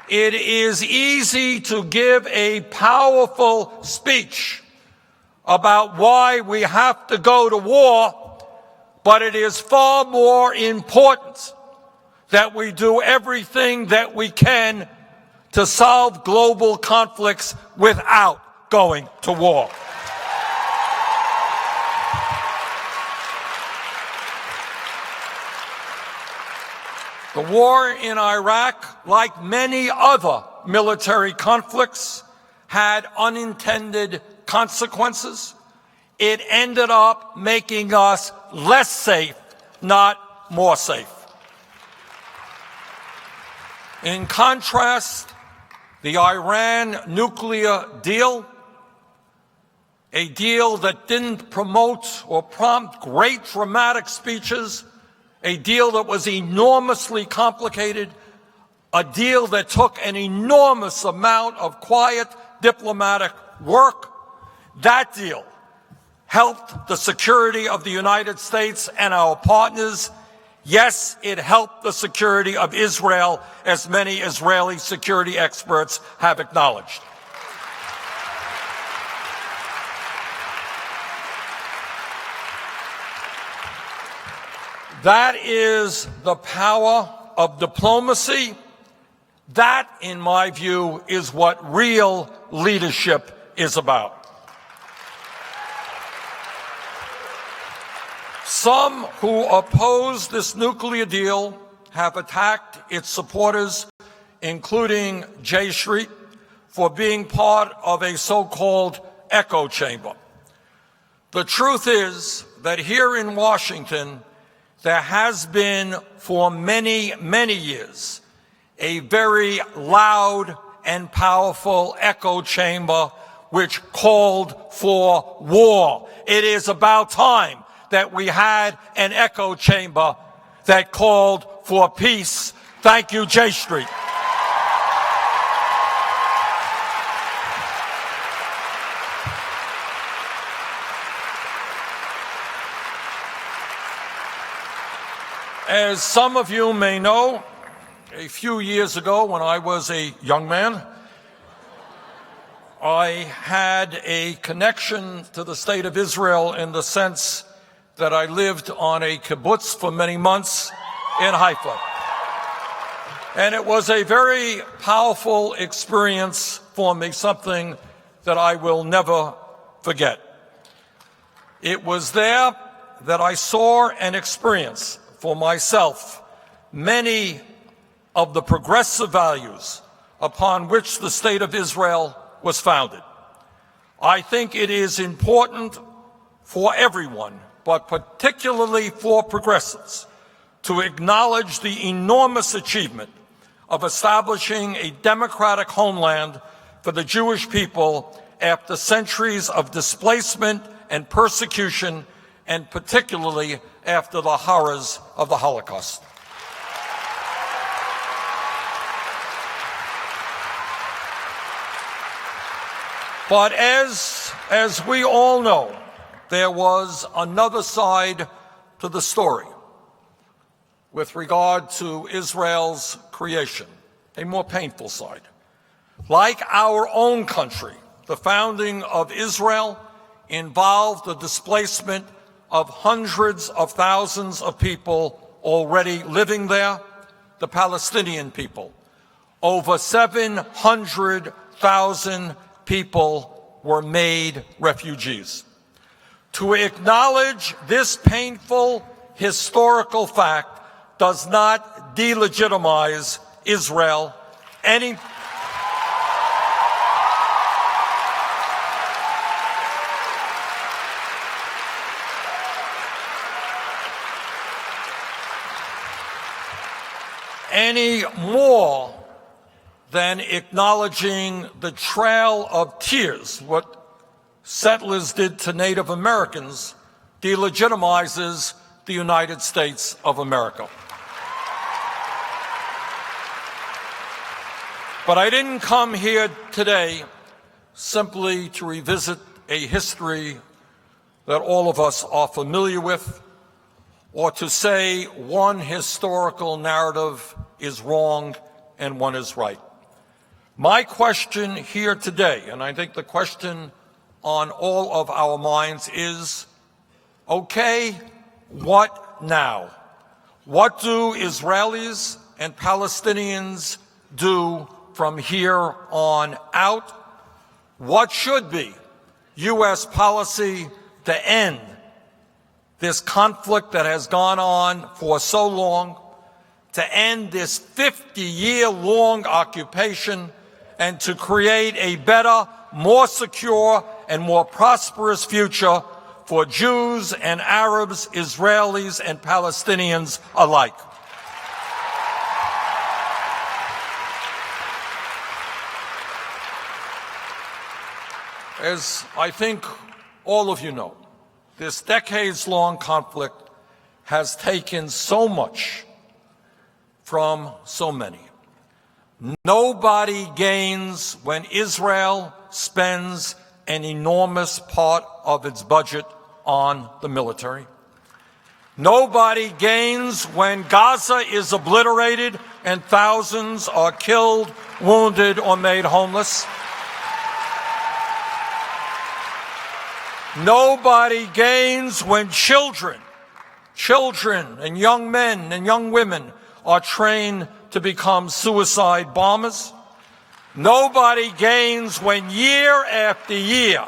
it is easy to give a powerful speech about why we have to go to war, but it is far more important that we do everything that we can to solve global conflicts without going to war. The war in Iraq, like many other military conflicts, had unintended consequences. It ended up making us less safe, not more safe. In contrast, the Iran nuclear deal, a deal that didn't promote or prompt great dramatic speeches, a deal that was enormously complicated, a deal that took an enormous amount of quiet diplomatic work. That deal helped the security of the United States and our partners. Yes, it helped the security of Israel, as many Israeli security experts have acknowledged. That is the power of diplomacy. That, in my view, is what real leadership is about. Some who oppose this nuclear deal have attacked its supporters, including J Street, for being part of a so-called echo chamber. The truth is that here in Washington, there has been for many, many years a very loud and powerful echo chamber which called for war. It is about time that we had an echo chamber that called for peace. Thank you, J Street. As some of you may know, a few years ago, when I was a young man, I had a connection to the state of Israel in the sense that I lived on a kibbutz for many months in Haifa. And it was a very powerful experience for me, something that I will never forget. It was there that I saw and experienced for myself many of the progressive values upon which the state of Israel was founded. I think it is important for everyone, but particularly for progressives, to acknowledge the enormous achievement of establishing a democratic homeland for the Jewish people after centuries of displacement and persecution, and particularly after the horrors of the Holocaust. But as we all know, there was another side to the story with regard to Israel's creation, a more painful side. Like our own country, the founding of Israel involved the displacement of hundreds of thousands of people already living there, the Palestinian people. Over 700,000 people were made refugees. To acknowledge this painful historical fact does not delegitimize Israel any more than acknowledging the trail of tears, what settlers did to Native Americans, delegitimizes the United States of America. But I didn't come here today simply to revisit a history that all of us are familiar with, or to say one historical narrative is wrong and one is right. My question here today, and I think the question on all of our minds, is, okay, what now? What do Israelis and Palestinians do from here on out? What should be U.S. policy to end this conflict that has gone on for so long, to end this 50-year-long occupation, and to create a better, more secure, and more prosperous future for Jews and Arabs, Israelis and Palestinians alike? As I think all of you know, this decades-long conflict has taken so much from so many. Nobody gains when Israel spends an enormous part of its budget on the military. Nobody gains when Gaza is obliterated and thousands are killed, wounded, or made homeless. Nobody gains when children and young men and young women are trained to become suicide bombers. Nobody gains when year after year,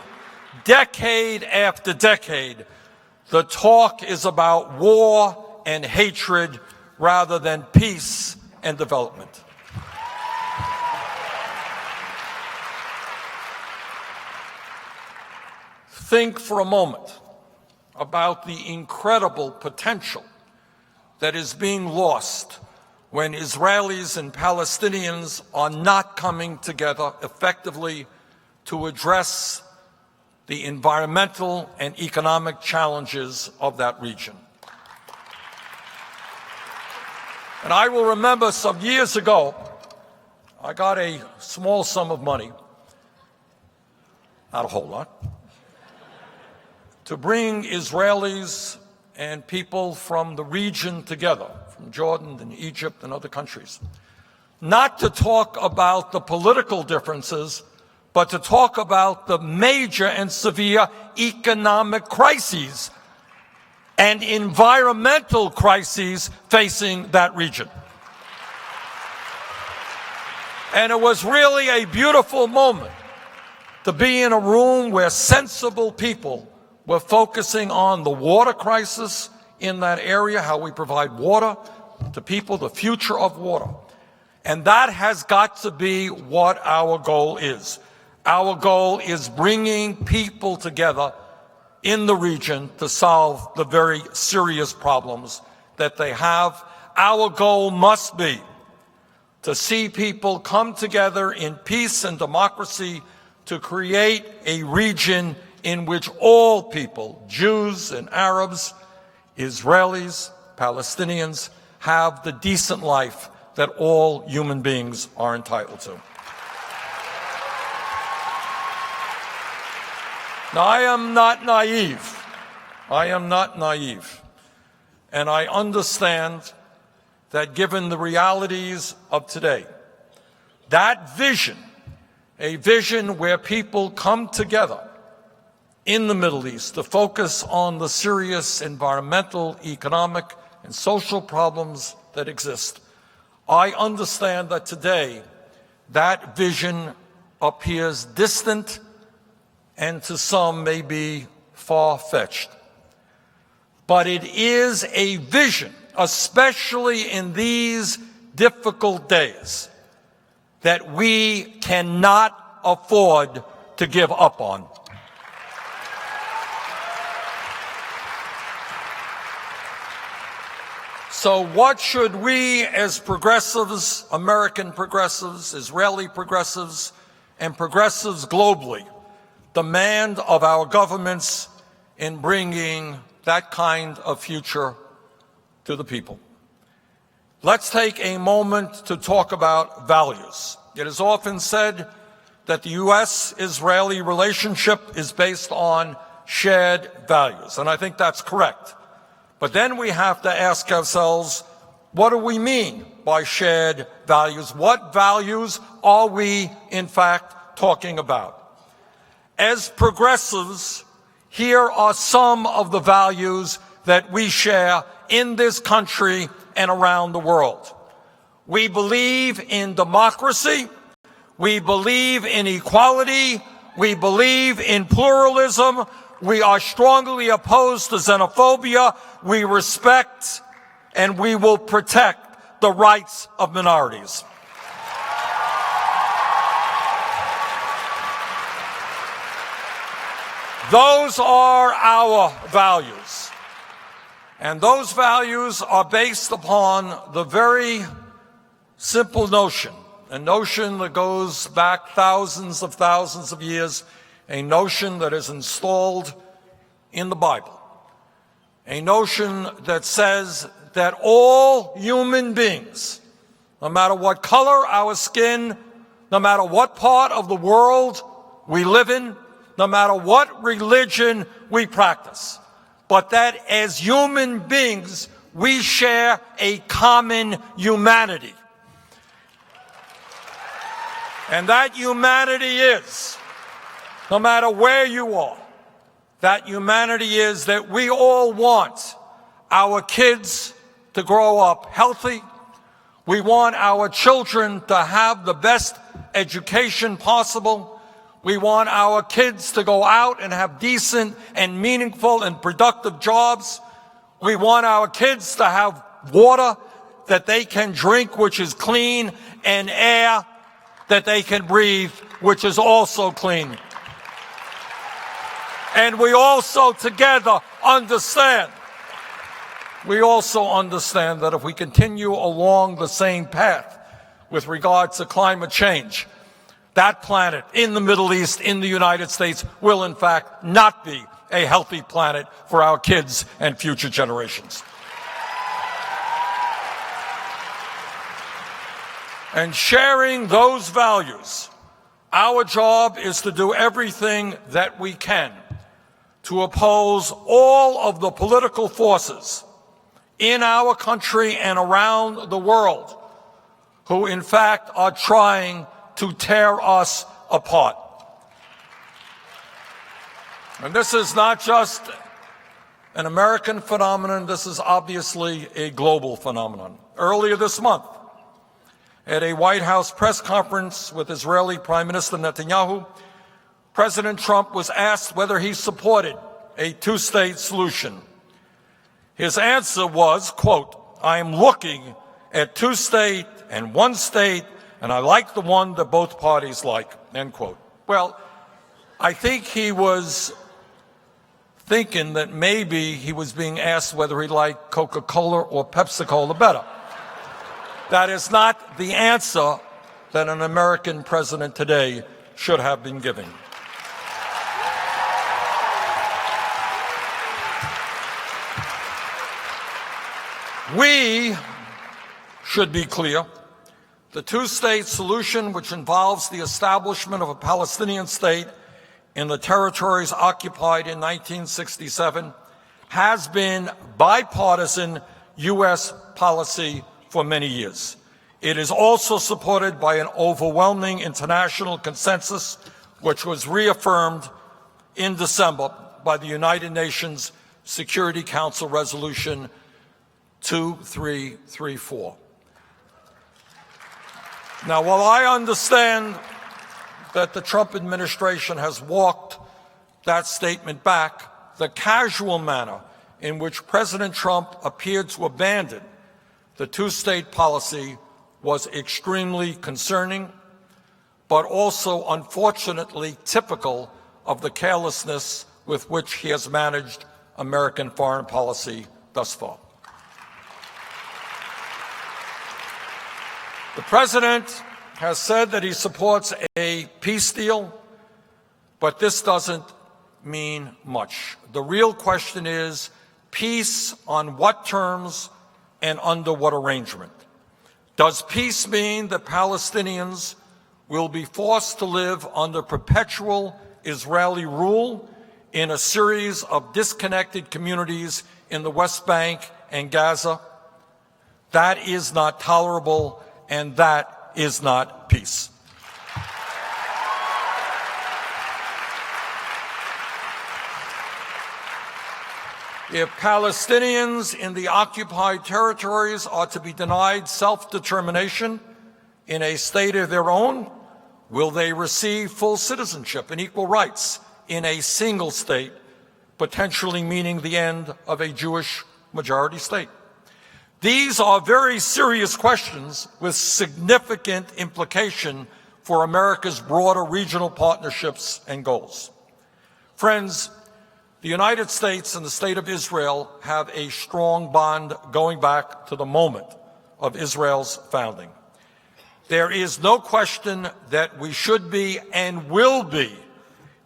decade after decade, the talk is about war and hatred rather than peace and development. Think for a moment about the incredible potential that is being lost when Israelis and Palestinians are not coming together effectively to address the environmental and economic challenges of that region. And I will remember some years ago, I got a small sum of money, not a whole lot, to bring Israelis and people from the region together, from Jordan and Egypt and other countries, not to talk about the political differences, but to talk about the major and severe economic crises and environmental crises facing that region. And it was really a beautiful moment to be in a room where sensible people were focusing on the water crisis in that area, how we provide water to people, the future of water. And that has got to be what our goal is. Our goal is bringing people together in the region to solve the very serious problems that they have. Our goal must be to see people come together in peace and democracy to create a region in which all people, Jews and Arabs, Israelis, Palestinians, have the decent life that all human beings are entitled to. Now, I am not naive. I am not naive. And I understand that given the realities of today, that vision, a vision where people come together in the Middle East to focus on the serious environmental, economic, and social problems that exist, I understand that today that vision appears distant and to some may be far-fetched. But it is a vision, especially in these difficult days, that we cannot afford to give up on. So what should we as progressives, American progressives, Israeli progressives, and progressives globally demand of our governments in bringing that kind of future to the people? Let's take a moment to talk about values. It is often said that the U.S.-Israeli relationship is based on shared values, and I think that's correct. But then we have to ask ourselves, what do we mean by shared values? What values are we, in fact, talking about? As progressives, here are some of the values that we share in this country and around the world. We believe in democracy. We believe in equality. We believe in pluralism. We are strongly opposed to xenophobia. We respect and we will protect the rights of minorities. Those are our values. And those values are based upon the very simple notion, a notion that goes back thousands of years, a notion that is installed in the Bible, a notion that says that all human beings, no matter what color our skin, no matter what part of the world we live in, no matter what religion we practice, but that as human beings, we share a common humanity. And that humanity is, no matter where you are, that humanity is that we all want our kids to grow up healthy. We want our children to have the best education possible. We want our kids to go out and have decent and meaningful and productive jobs. We want our kids to have water that they can drink, which is clean, and air that they can breathe, which is also clean. And we also together understand that if we continue along the same path with regards to climate change, that planet in the Middle East, in the United States, will in fact not be a healthy planet for our kids and future generations. And sharing those values, our job is to do everything that we can to oppose all of the political forces in our country and around the world who in fact are trying to tear us apart. And this is not just an American phenomenon, this is obviously a global phenomenon. Earlier this month, at a White House press conference with Israeli Prime Minister Netanyahu, President Trump was asked whether he supported a two-state solution. His answer was, quote, "I am looking at two-state and one-state, and I like the one that both parties like," end quote. Well, I think he was thinking that maybe he was being asked whether he liked Coca-Cola or Pepsi-Cola better. That is not the answer that an American president today should have been giving. We should be clear. The two-state solution, which involves the establishment of a Palestinian state in the territories occupied in 1967, has been bipartisan U.S. policy for many years. It is also supported by an overwhelming international consensus, which was reaffirmed in December by the United Nations Security Council Resolution 2334. Now, while I understand that the Trump administration has walked that statement back, the casual manner in which President Trump appeared to abandon the two-state policy was extremely concerning, but also unfortunately typical of the carelessness with which he has managed American foreign policy thus far. The president has said that he supports a peace deal, but this doesn't mean much. The real question is peace on what terms and under what arrangement? Does peace mean that Palestinians will be forced to live under perpetual Israeli rule in a series of disconnected communities in the West Bank and Gaza? That is not tolerable, and that is not peace. If Palestinians in the occupied territories are to be denied self-determination in a state of their own, will they receive full citizenship and equal rights in a single state, potentially meaning the end of a Jewish majority state? These are very serious questions with significant implication for America's broader regional partnerships and goals. Friends, the United States and the State of Israel have a strong bond going back to the moment of Israel's founding. There is no question that we should be and will be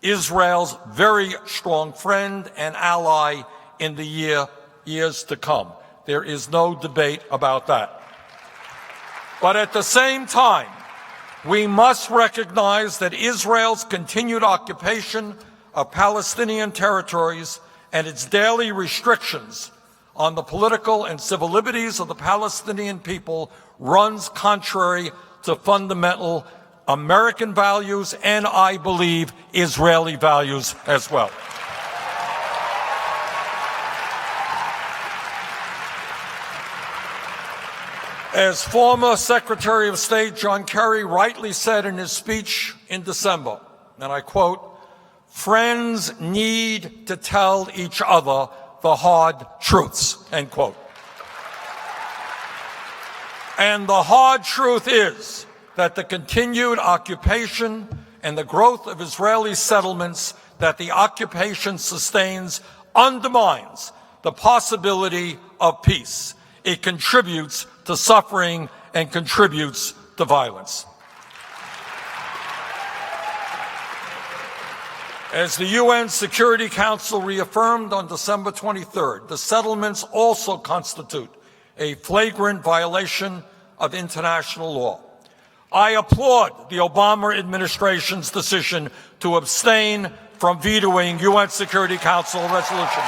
Israel's very strong friend and ally in the years to come. There is no debate about that. But at the same time, we must recognize that Israel's continued occupation of Palestinian territories and its daily restrictions on the political and civil liberties of the Palestinian people runs contrary to fundamental American values and, I believe, Israeli values as well. As former Secretary of State John Kerry rightly said in his speech in December, and I quote, "Friends need to tell each other the hard truths," end quote. And the hard truth is that the continued occupation and the growth of Israeli settlements that the occupation sustains undermines the possibility of peace. It contributes to suffering and contributes to violence. As the UN Security Council reaffirmed on December 23rd, the settlements also constitute a flagrant violation of international law. I applaud the Obama administration's decision to abstain from vetoing UN Security Council resolution.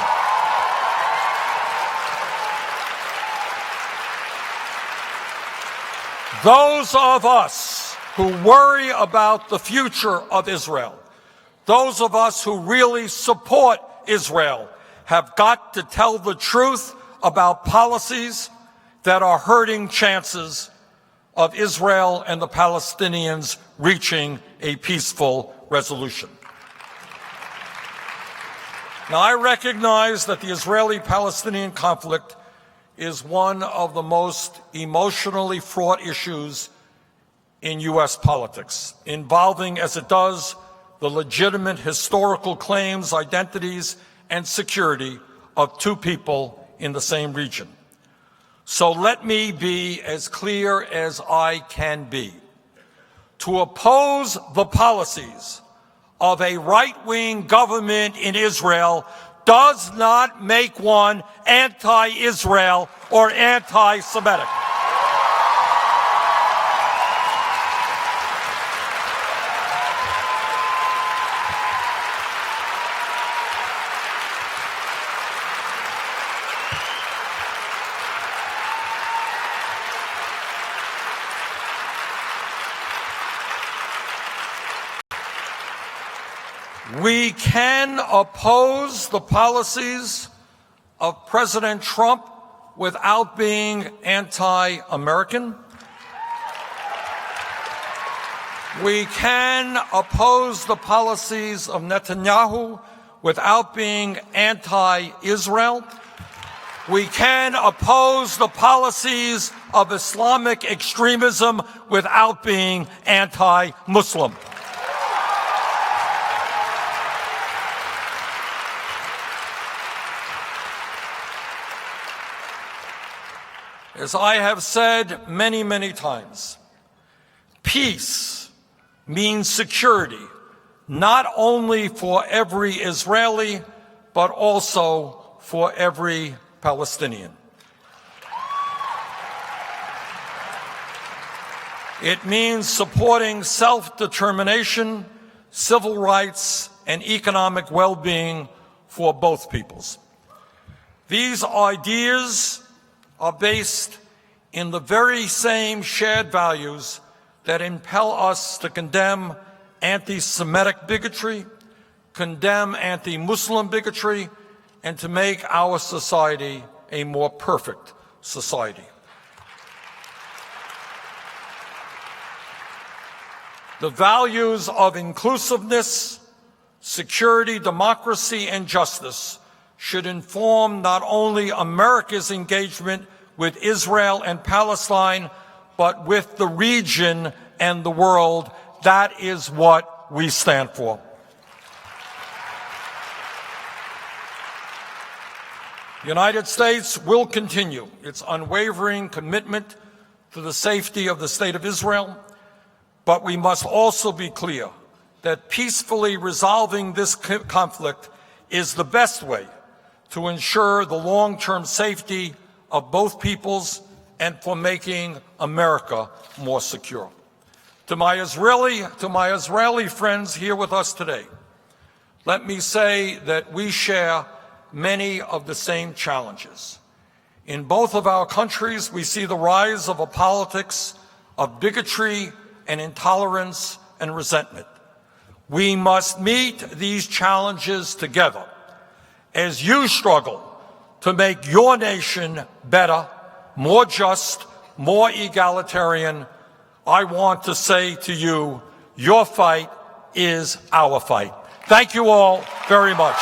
Those of us who worry about the future of Israel, those of us who really support Israel, have got to tell the truth about policies that are hurting chances of Israel and the Palestinians reaching a peaceful resolution. Now, I recognize that the Israeli-Palestinian conflict is one of the most emotionally fraught issues in U.S. politics, involving, as it does, the legitimate historical claims, identities, and security of two people in the same region. So let me be as clear as I can be. To oppose the policies of a right-wing government in Israel does not make one anti-Israel or anti-Semitic. We can oppose the policies of President Trump without being anti-American. We can oppose the policies of Netanyahu without being anti-Israel. We can oppose the policies of Islamic extremism without being anti-Muslim. As I have said many, many times, peace means security, not only for every Israeli, but also for every Palestinian. It means supporting self-determination, civil rights, and economic well-being for both peoples. These ideas are based in the very same shared values that impel us to condemn anti-Semitic bigotry, condemn anti-Muslim bigotry, and to make our society a more perfect society. The values of inclusiveness, security, democracy, and justice should inform not only America's engagement with Israel and Palestine, but with the region and the world. That is what we stand for. The United States will continue its unwavering commitment to the safety of the State of Israel, but we must also be clear that peacefully resolving this conflict is the best way to ensure the long-term safety of both peoples and for making America more secure. To my Israeli friends here with us today, let me say that we share many of the same challenges. In both of our countries, we see the rise of a politics of bigotry and intolerance and resentment. We must meet these challenges together as you struggle to make your nation better, more just, more egalitarian. I want to say to you, your fight is our fight. Thank you all very much.